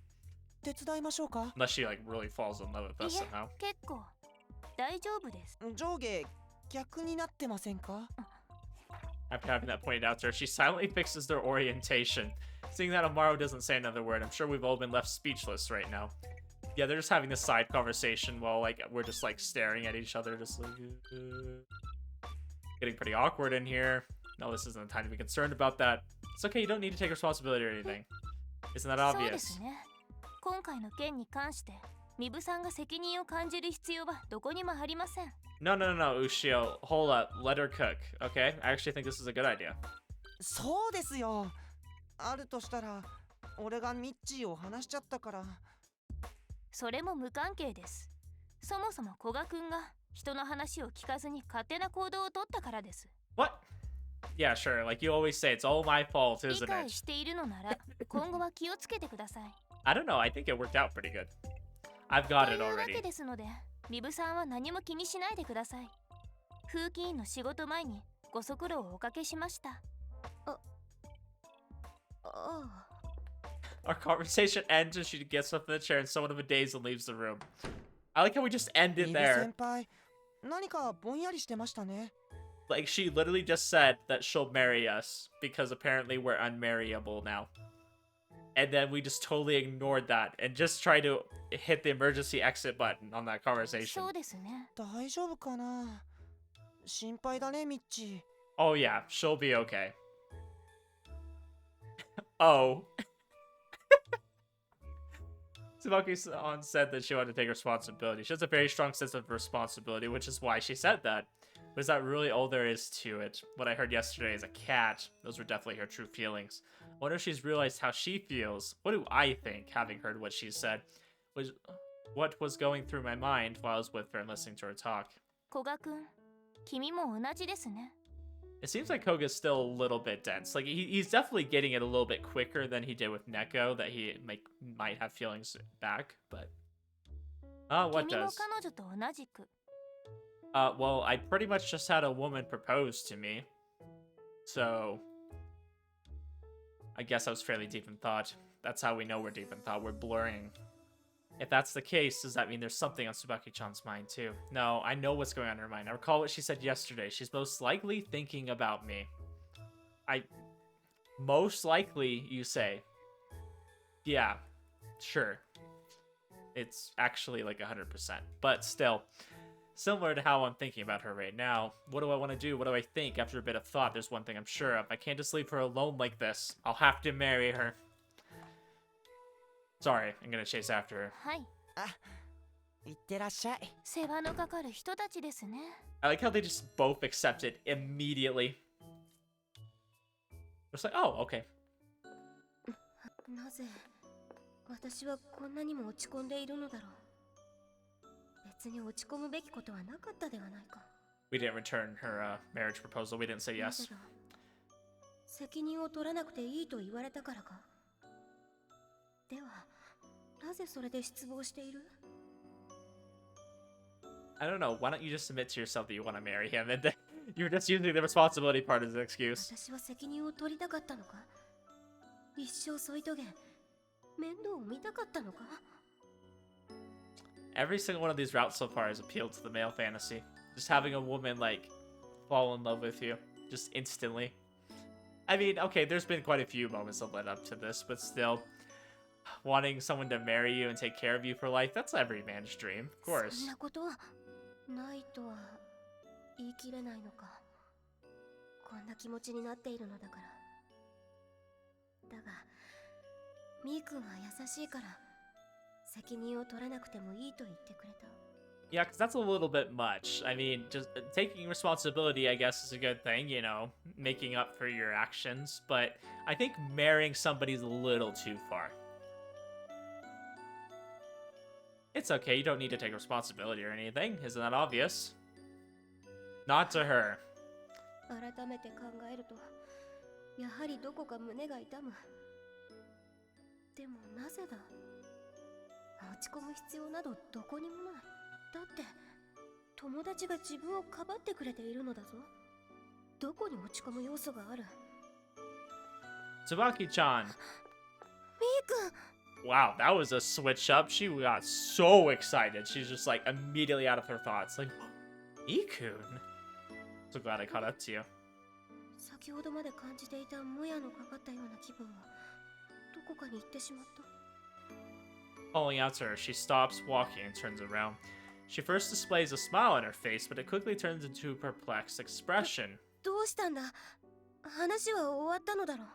手伝いましょうか Unless she like really falls in love with us いえ somehow. 結構大丈夫です。上下逆になってませんか After having that pointed out to her, she silently fixes their orientation. Seeing that Amaro doesn't say another word, I'm sure we've all been left speechless right now. Yeah, they're just having this side conversation while like we're just like staring at each other, just like getting pretty awkward in here. No, this isn't the time to be concerned about that. It's okay, you don't need to take responsibility or anything. Isn't that そうで obvious? すね。今回の件に関して、ミブさんが責任を感じる必要はどこにもありません。No, Ushio. Hold up. Let her cook, okay? I actually think this is a good idea. そうですよあるとしたら俺がミッチーを話しちゃったからそれも無関係です。そもそも古賀くんが人の話を聞かずに勝手な行動を取ったからです。 What? Yeah, sure. Like you always say, it's all my fault, 理 isn't 解 it? しているのなら、今後は気をつけてください。 I don't know. I think it worked out pretty good. I've got と it いうわけ already. ですので、ミブさんは何も気にしないでください。風紀委員の仕事前にご足労をおかけしました。ああ。 Our conversation ends and she gets up from the chair and somewhat of a daze and leaves the room. I like how we just ミ ended ブ there. 先輩何かぼんやりしてましたね Like she literally just said that she'll marry us because apparently we're unmarryable now. And then we just totally ignored that and just tried to hit the emergency exit button on that conversation. そうですね。大丈夫かな心配だねミッチー Oh yeah, she'll be okay. Oh. Tsubaki-san said that she wanted to take responsibility. She has a very strong sense of responsibility, which is why she said that. But is that really all there is to it? What I heard yesterday is a cat. Those were definitely her true feelings. I wonder if she's realized how she feels. What do I think, having heard what she said? What was going through my mind while I was with her and listening to her talk? 古賀君、君も同じですね。 It seems like Koga's still a little bit dense. Like, he's definitely getting it a little bit quicker than he did with Neko, that he might have feelings back, but... what 君も does? 彼女と同じく。 Well, I pretty much just had a woman propose to me. So... I guess I was fairly deep in thought. That's how we know we're deep in thought. We're blurring. If that's the case, does that mean there's something on Tsubaki-chan's mind too? No, I know what's going on in her mind. I recall what she said yesterday. She's most likely thinking about me. Most likely, you say. Yeah, sure. It's actually like 100%. But still, similar to how I'm thinking about her right now, what do I want to do? What do I think? After a bit of thought, there's one thing I'm sure of. I can't just leave her alone like this. I'll have to marry her. Sorry, I'm gonna chase after her. はい。いってらっしゃい。世話のかかる人たちですね。 I like how they just both accepted immediately. It's like, oh, okay. なぜ私はこんなにも落ち込んでいるのだろう。別に落ち込むべきことはなかったではないか。We didn't return her marriage proposal. We didn't say なぜ yes. だ。責任を取らなくていいと言われたからか。では、なぜそれで失望している？ I don't know. Why don't you just admit to yourself that you want to marry him, and then you're just using the responsibility part as an excuse. 私は責任を取りたかったのか？一生添い遂げ、面倒を見たかったのか？ Every single one of these routes so far has appealed to the male fantasy. Just having a woman, like, fall in love with you. Just instantly. I mean, okay, there's been quite a few moments that led up to this, but still... Wanting someone to marry you and take care of you for life, that's every man's dream, of course. そんなことはないとは言い切れないのか。こんな気持ちになっているのだから。だが、みーくんは優しいから責任を取らなくてもいいと言ってくれた。Yeah, because that's a little bit much. I mean, just taking responsibility, I guess, is a good thing, you know, making up for your actions, but I think marrying somebody's a little too far. It's okay, you don't need to take responsibility or anything. Isn't that obvious? Not to her. 改めて考えると、やはりどこか胸が痛む。でもなぜだ？落ち込む必要などどこにもない。だって友達が自分をかばってくれているのだぞ。どこに落ち込む要素がある？ Tsubaki-chan. みーくん。 Wow, that was a switch up. She got so excited. She's just like immediately out of her thoughts. Like, Ikun? So glad I caught up to you. 先ほどまで感じていたもやのかかったような気分はどこかに行ってしまった。 Calling out to her, she stops walking and turns around. She first displays a smile on her face, but it quickly turns into a perplexed expression. どうしたんだ？話は終わったのだろう。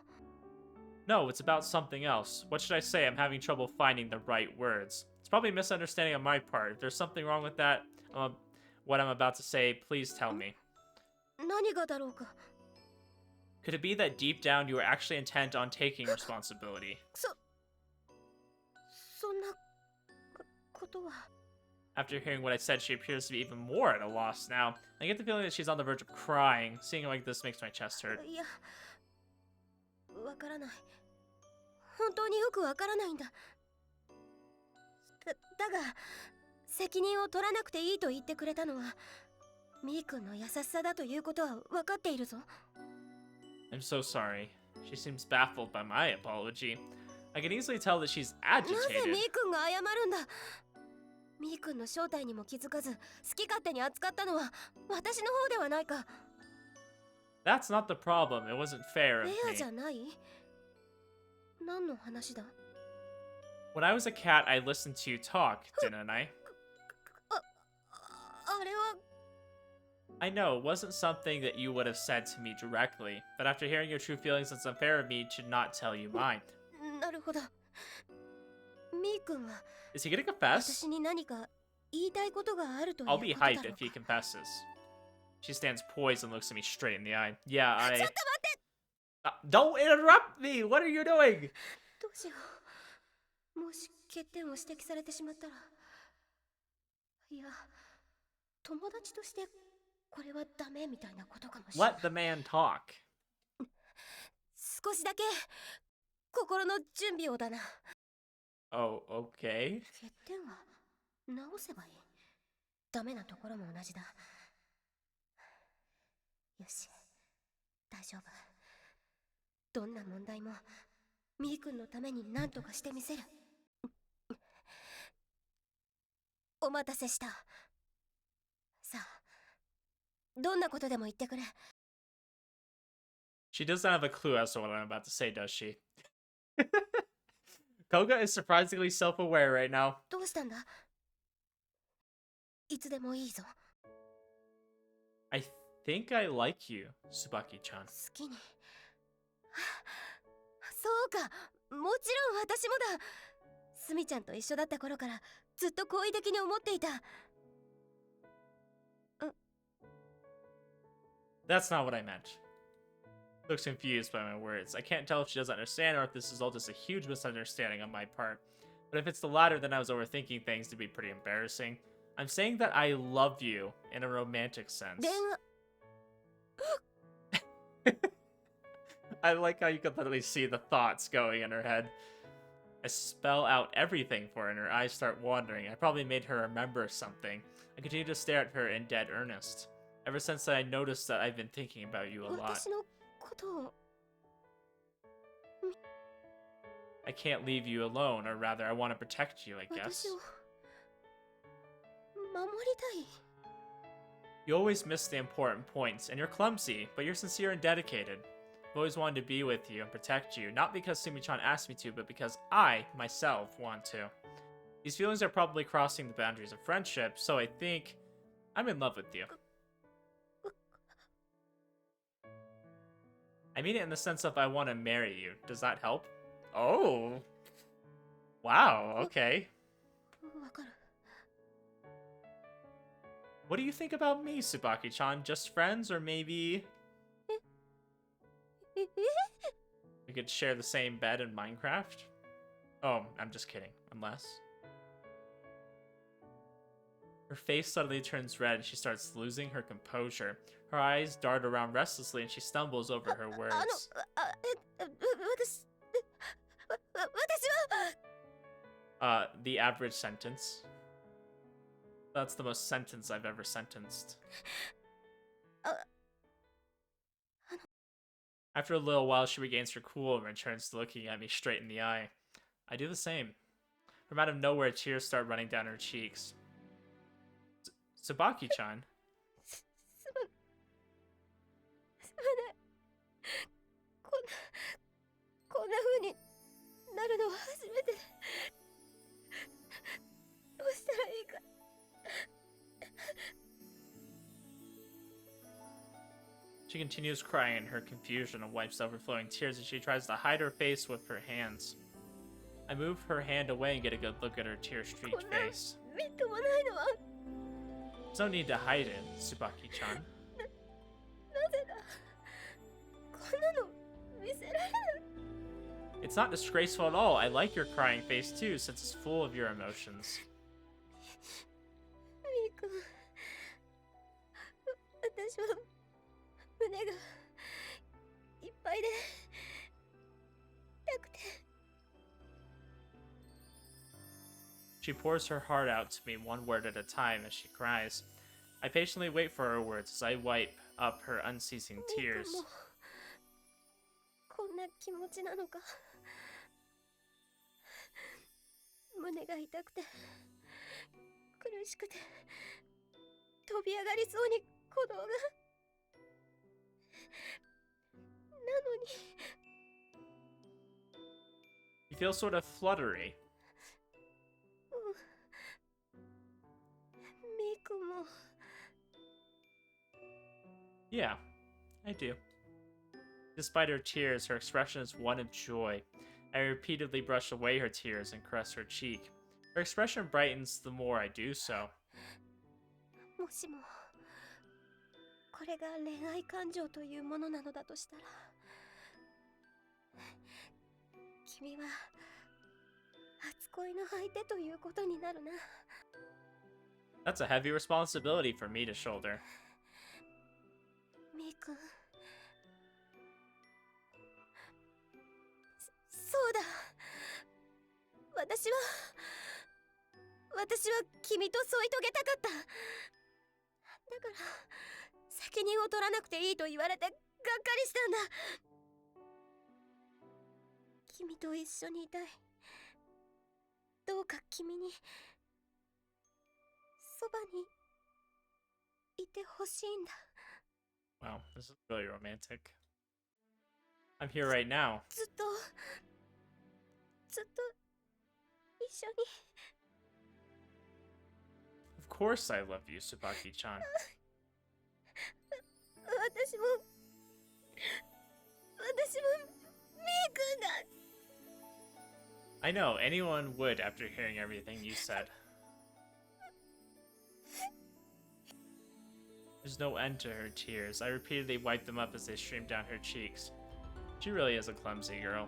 No, it's about something else. What should I say? I'm having trouble finding the right words. It's probably a misunderstanding on my part. If there's something wrong with that, what I'm about to say, please tell me. 何がだろうか。 Could it be that deep down you were actually intent on taking responsibility? そんなことは。 After hearing what I said, she appears to be even more at a loss now. I get the feeling that she's on the verge of crying. Seeing her like this makes my chest hurt. いや、わからない。本当によくわからないんだ。だが、責任を取らなくていいと言ってくれたのは、みーくんの優しさだということはわかっているぞ。 I'm so sorry. She seems baffled by my apology. I can easily tell that she's なぜ agitated. みーくんが謝るんだ。みーくんの正体にも気づかず、好き勝手に扱ったのは私の方ではないか。 That's not the problem. It wasn't fair of レア me. じゃない？何の話だ？ When I was a cat, I listened to you talk, didn't I? あれは I know, it wasn't something that you would have said to me directly, but after hearing your true feelings, it's unfair of me to not tell you mine. なるほど。みーくんは Is he gonna confess? 私に何か言いたいことがあるという I'll こと be だろう hyped if he か。 confesses. She stands poised and looks at me straight in the eye. Yeah, don't interrupt me! What are you doing? どうしよう。もし欠点を指摘されてしまったら。いや、友達としてこれはダメみたいなことかもしれない。Let the man talk. 少しだけ心の準備をだな。Oh, okay. 欠点は直せばいい。ダメなところも同じだ。よし、大丈夫。どんな問題もみーくんのために何とかしてみせる。お待たせした。さあ、どんなことでも言ってくれ。She doesn't have a clue as to what I'm about to say, does she? Koga is surprisingly self-aware right now. どうしたんだ？いつでもいいぞ。I think I like you, Tsubaki-chan. 好きに。そうか、もちろん私もだ。すみちゃんと一緒だった頃からずっと好意的に思っていた。That's not what I meant. Looks confused by my words. I can't tell if she doesn't understand or if this is all just a huge misunderstanding on my part. But if it's the latter, then I was overthinking things to be pretty embarrassing. I'm saying that I love you in a romantic sense. I like how you can literally see the thoughts going in her head. I spell out everything for her and her eyes start wandering. I probably made her remember something. I continue to stare at her in dead earnest. Ever since I noticed that I've been thinking about you a lot. I can't leave you alone, or rather, I want to protect you, I guess. You always miss the important points, and you're clumsy, but you're sincere and dedicated. I've always wanted to be with you and protect you, not because Sumi-chan asked me to, but because I, myself, want to. These feelings are probably crossing the boundaries of friendship, so I think I'm in love with you. I mean it in the sense of I want to marry you. Does that help? Oh. Wow, okay. What do you think about me, Tsubaki-chan? Just friends, or maybe... we could share the same bed in Minecraft? Oh, I'm just kidding. Unless... Her face suddenly turns red and she starts losing her composure. Her eyes dart around restlessly and she stumbles over her words. The average sentence. That's the most sentence I've ever sentenced. After a little while, she regains her cool and returns to looking at me straight in the eye. I do the same. From out of nowhere, tears start running down her cheeks. Tsubaki-chan? She continues crying in her confusion and wipes overflowing tears as she tries to hide her face with her hands. I move her hand away and get a good look at her tear-streaked face. There's no need to hide it, Tsubaki-chan. It's not disgraceful at all. I like your crying face too, since it's full of your emotions. She pours her heart out to me one word at a time as she cries. I patiently wait for her words as I wipe up her unceasing tears. You feel sort of fluttery. Yeah, I do. Despite her tears, her expression is one of joy. I repeatedly brush away her tears and caress her cheek. Her expression brightens the more I do so. これが恋愛感情というものなのだとしたら、君は初恋の相手ということになるな。 That's a heavy responsibility for me to shoulder. みーくん、そうだ、私は君と添い遂げたかった。だから責任を取らなくていいと言われてがっかりしたんだ。君と一緒にいたい。どうか君にそばにいてほしいんだ。 Wow, this is really romantic. I'm here right now. ずっと一緒に。 Of course I love you, Tsubaki-chan. 私もみーくんが。 I know, anyone would after hearing everything you said. There's no end to her tears. I repeatedly wiped them up as they streamed down her cheeks. She really is a clumsy girl.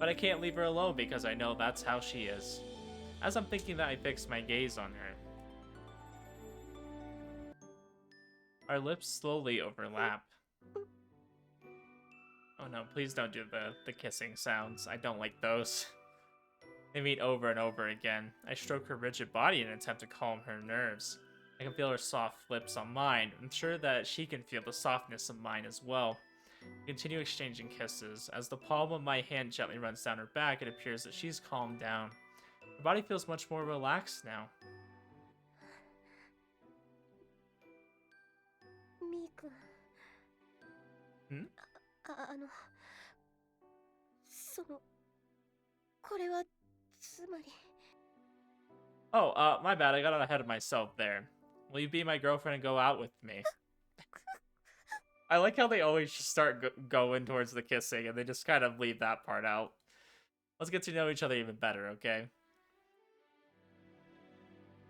But I can't leave her alone because I know that's how she is. As I'm thinking that, I fix my gaze on her. Our lips slowly overlap. Oh no, please don't do the kissing sounds. I don't like those. They meet over and over again. I stroke her rigid body in an attempt to calm her nerves. I can feel her soft lips on mine. I'm sure that she can feel the softness of mine as well. We continue exchanging kisses. As the palm of my hand gently runs down her back, it appears that she's calmed down. Her body feels much more relaxed now. みーくん。ん？これはつまり。 Oh, my bad. I got ahead of myself there. Will you be my girlfriend and go out with me? I like how they always just start going towards the kissing and they just kind of leave that part out. Let's get to know each other even better, okay?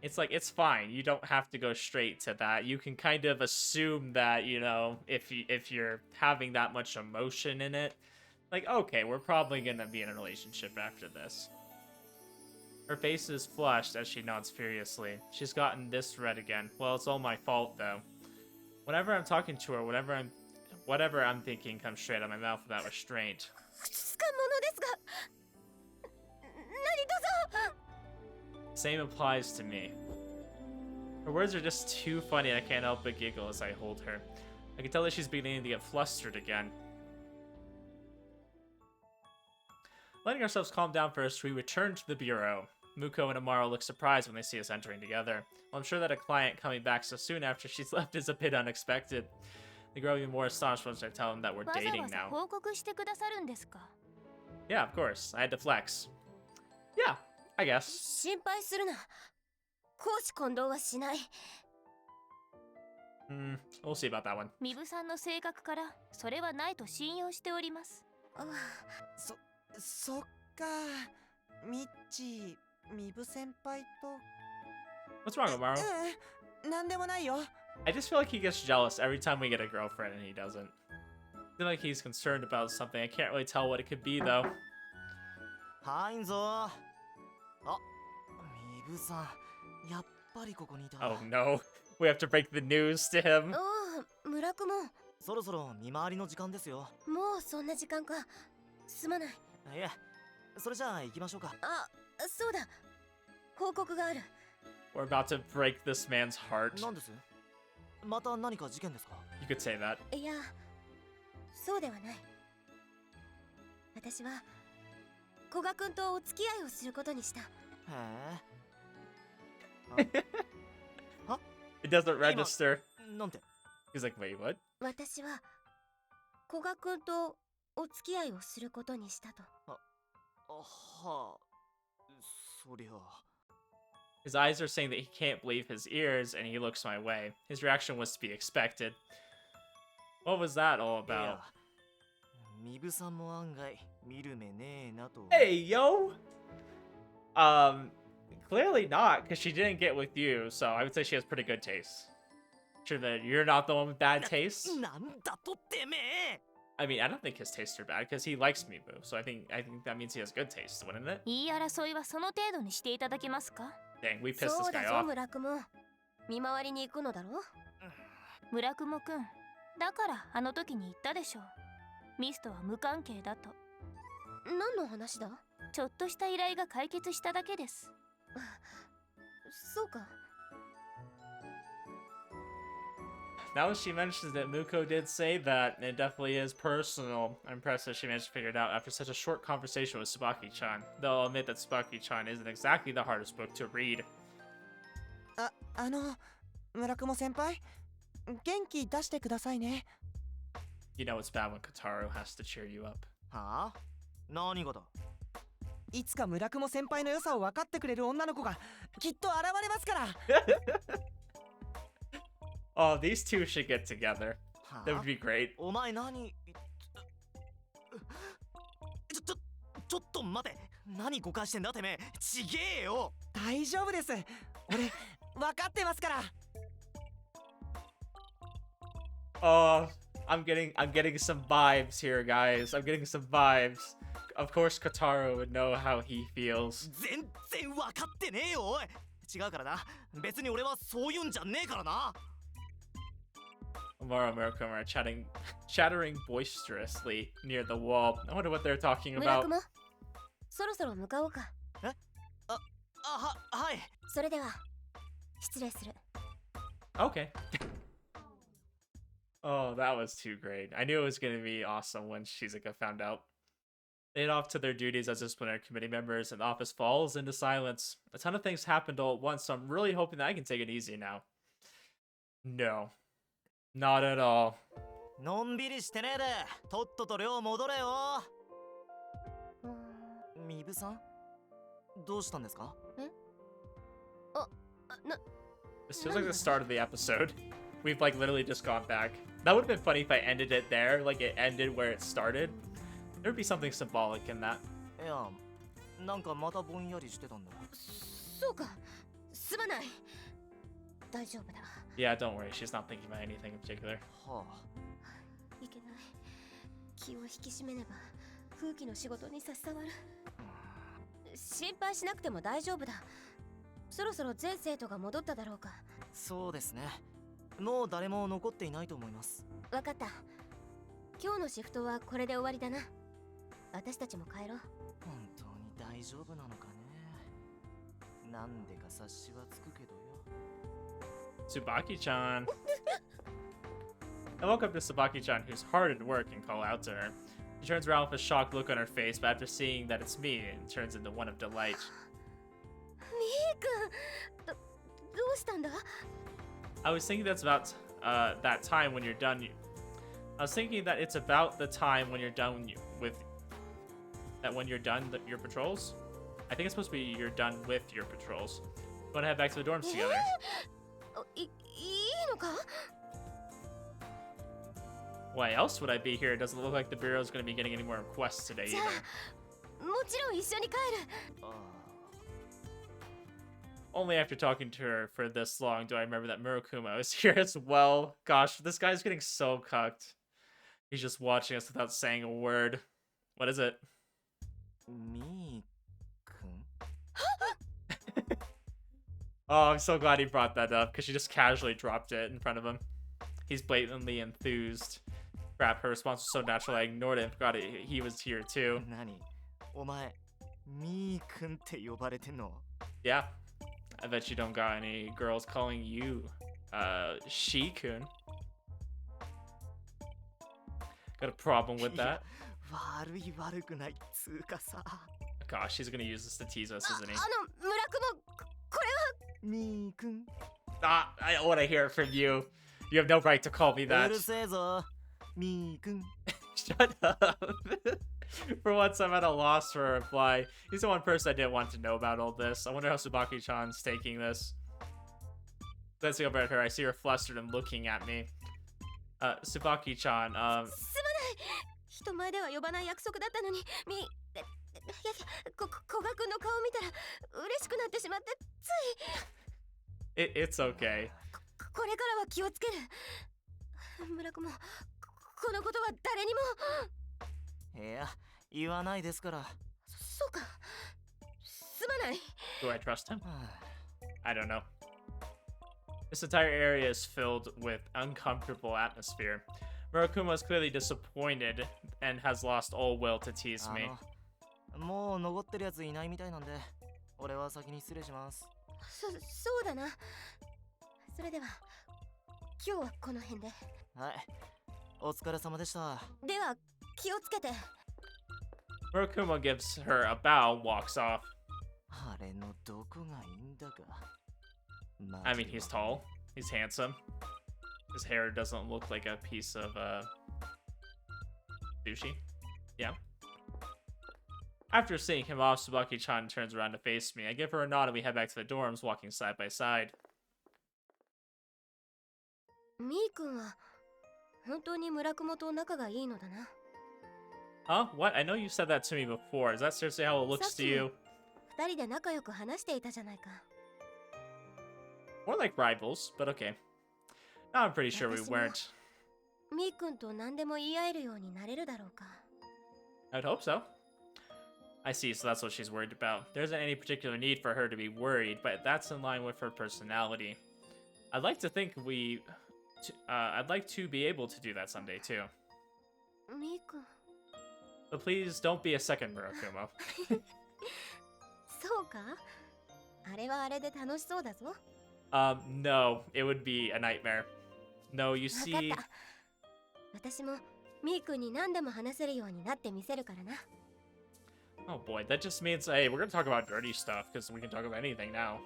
It's like, it's fine. You don't have to go straight to that. You can kind of assume that, you know, if you're having that much emotion in it, like, okay, we're probably gonna be in a relationship after this. Her face is flushed as she nods furiously. She's gotten this red again. Well, it's all my fault, though. Whenever I'm talking to her, whatever I'm thinking comes straight out of my mouth without restraint. ふつかものですが、何卒。 Same applies to me. Her words are just too funny and I can't help but giggle as I hold her. I can tell that she's beginning to get flustered again. Letting ourselves calm down first, we return to the bureau. Muko and Amaro look surprised when they see us entering together. Well, I'm sure that a client coming back so soon after she's left is a bit unexpected. They grow even more astonished once I tell them that we're dating now. 報告してくださるんですか? Yeah, of course. I had to flex. Yeah, I guess. 心配するな。公私混同はしない。 We'll see about that one. ミブさんの性格からそれはないと信用しております。そっか。ミッチ、ミブ先輩と。 What's wrong, Amaro? なんでもないよ。 I just feel like he gets jealous every time we get a girlfriend and he doesn't. I feel like he's concerned about something. I can't really tell what it could be, though. はいんぞ。あ、ミブさん、やっぱりここにいた。 Oh no. We have to break the news to him. おお、村雲。そろそろ見回りの時間ですよ。もうそんな時間か。すまない。いえ、それじゃあ行きましょうか。あ、そうだ。報告がある。 We're about to break this man's heart. なんです？また何か事件ですか？ You could say that. いや、そうではない。私は古賀君とお付き合いをすることにした。へえ。It doesn't register. なんて？ He's like, wait, what? 私は古賀君とお付き合いをすることにしたと。はあ、そりゃ。 His eyes are saying that he can't believe his ears, and he looks my way. His reaction was to be expected. What was that all about? ミブさんも案外見る目ねえなと。 Hey, yo! Clearly not, because she didn't get with you, so I would say she has pretty good taste. Sure that you're not the one with bad taste. なんだとてめえ I mean, I don't think his tastes are bad because he likes Mibu, so I think that means he has good taste, wouldn't it? 言い争いはその程度にしていただけますか？ Dang, we pissed そ this うだ guy ぞ off. 村雲。見回りに行くのだろ。村雲くん、だからあの時に言ったでしょう。ミストは無関係だと。何の話だ？ちょっとした依頼が解決しただけです。そうか。Now that she mentions that Muko did say that, it definitely is personal. I'm impressed that she managed to figure it out after such a short conversation with Tsubaki-chan. Though I'll admit that Tsubaki-chan isn't exactly the hardest book to read. 村雲先輩元気出してくださいね You know it's bad when Kotaro has to cheer you up. はあ何がだいつか村雲先輩の良さを分かってくれる女の子がきっと現れますから Oh, these two should get together. は That あ would be great. お前何ちょっと待て何誤解してんだてめえちげえよ大丈夫です俺分かってますから Oh, I'm getting some vibes here, guys. I'm getting some vibes. Of course, Kotaro would know how he feels. 全然分かってねえよおい違うからな別に俺はそういうんじゃねえからな Amara and Murako are chattering boisterously near the wall. I wonder what they're talking 村 about. 雲。そろそろ向かおうか。はいそれでは失礼する。 Okay. Oh, that was too great. I knew it was going to be awesome when Shizuka found out. They head off to their duties as disciplinary committee members, and the office falls into silence. A ton of things happened all at once, so I'm really hoping that I can take it easy now. No. Not at all. のんびりしてねえでとっとと寮戻れよミブさんどうしたんですか This feels like the start of the episode. We've like literally just gone back. That would have been funny if I ended it there, like it ended where it started. There would be something symbolic in that. いやなんかまたぼんやりしてたんだそうか。すまない。大丈夫だ。 Yeah, don't worry. She's not thinking about anything in particular. いけない。気を引き締めねば風紀の仕事に差し障る。心配しなくても大丈夫だ。そろそろ全生徒が戻っただろうか。そうですねもう誰も残っていないと思いますわかった。今日のシフトはこれで終わりだな。私たちも帰ろう。本当に大丈夫なのかねなんでか察しはつくけどよ Tsubaki-chan. I woke up to Tsubaki-chan, who's hard at work, and call out to her. She turns around with a shocked look on her face, but after seeing that it's me, it turns into one of delight. みーくん、どうしたんだ？ I was thinking that's about that time when you're done. I was thinking that it's about the time when you're done with when you're done your patrols. I think it's supposed to be you're done with your patrols. Want to head back to the dorms together? いいのか？ Why else would I be here? It doesn't look like the bureau's going to be getting any more requests today じゃ either. あ、もちろん一緒に帰る。あ Only after talking to her for this long do I remember that Murakuma is here as well. Gosh, this guy's getting so cucked. He's just watching us without saying a word. What is it? みーくん Oh, I'm so glad he brought that up, because she just casually dropped it in front of him. He's blatantly enthused. Crap, her response was so natural I ignored it and forgot he was here too. 何お前みーくんって呼ばれてんの Yeah. I bet you don't got any girls calling you, She-kun. Got a problem with that? 悪くないつうかさ Gosh, he's gonna use this to tease us, isn't he? 村雲、これは。みーくん I want to hear it from you. You have no right to call me う that. るせえぞみーくん Shut up. For once, I'm at a loss for a reply. He's the one person I didn't want to know about all this. I wonder how Tsubaki-chan's taking this. Glancing over at her, I see her flustered and looking at me. Tsubaki-chan, すまない。人前では呼ばない約束だったのに、古賀君の顔を見たら嬉しくなってしまって、つい。it's okay. これからは気をつける。村子もこのことは誰にも。いや、言わないですから。そうか、すまない。 Do I trust him? I don't know. This entire area is filled with uncomfortable atmosphere. Murakuma is clearly disappointed and has lost all will to tease me. もう残ってるやついないみたいなんで、俺は先に失礼します。そうだな。それでは今日はこの辺で。はい、お疲れ様でした。では気をつけて。 Murakuma gives her a bow, walks off. あれのどこがいいんだか。I mean, he's tall. He's handsome. His hair doesn't look like a piece of sushi. Yeah. After seeing him off, Tsubaki-chan turns around to face me. I give her a nod and we head back to the dorms, walking side by side. みーくんは本当に村雲と仲がいいのだな。 Huh? What? I know you said that to me before. Is that seriously how it looks to you? 二人で仲良く話していたじゃないか。 More like rivals, but okay. Now I'm pretty sure we weren't. みーくんと何でも言い合えるようになれるだろうか。 I would hope so. I see, so that's what she's worried about. There isn't any particular need for her to be worried, but that's in line with her personality. I'd like to think I'd like to be able to do that someday too. みーくん。 But please don't be a second Murakuma. そうか？あれはあれで楽しそうだぞ。No, it would be a nightmare. No, you わかっ see... た。私もみーくんに何でも話せるようになってみせるからな。 Oh boy, that just means, hey, we're gonna talk about dirty stuff, because we can talk about anything now.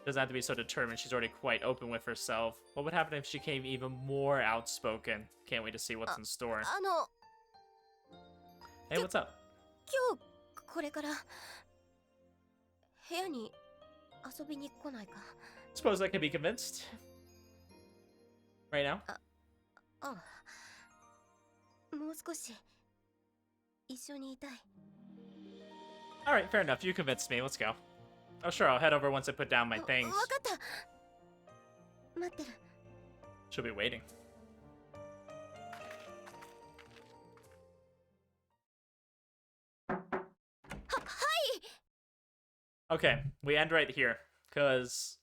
Doesn't have to be so determined, she's already quite open with herself. What would happen if she became even more outspoken? Can't wait to see what's in store. あの、 Hey, what's up? 今日これから部屋に遊びに来ないか？ Suppose I can be convinced. Right now? ああ、もう少し一緒にいたい。 Alright, fair enough. You convinced me. Let's go. Oh, sure. I'll head over once I put down my わ things. かった。待ってる。 She'll be waiting. Okay, we end right here, because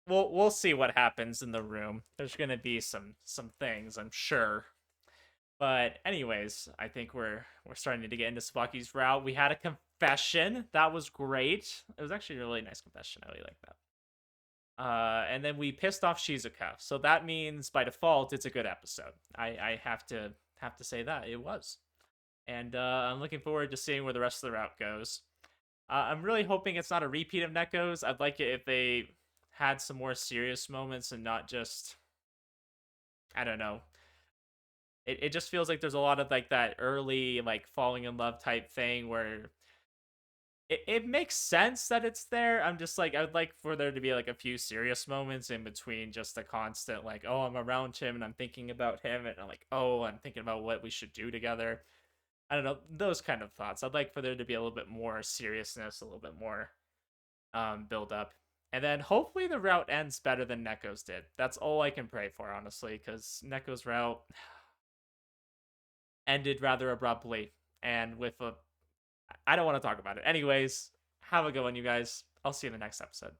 we'll see what happens in the room. There's gonna be some things, I'm sure. But anyways, I think we're starting to get into Tsubaki's route. We had a confession. That was great. It was actually a really nice confession. I really like that. And then we pissed off Shizuka. So that means by default it's a good episode. I have to say that it was. And I'm looking forward to seeing where the rest of the route goes. I'm really hoping it's not a repeat of Neko's. I'd like it if they had some more serious moments and not just, I don't know. It just feels like there's a lot of like that early like falling in love type thing where it makes sense that it's there. I'm just like, I would like for there to be like a few serious moments in between just the constant like, oh, I'm around him and I'm thinking about him and I'm like, oh, I'm thinking about what we should do together. I don't know, those kind of thoughts. I'd like for there to be a little bit more seriousness, a little bit more build up. And then hopefully the route ends better than Neko's did. That's all I can pray for, honestly, because Neko's route ended rather abruptly and with a... I don't want to talk about it. Anyways, have a good one, you guys. I'll see you in the next episode.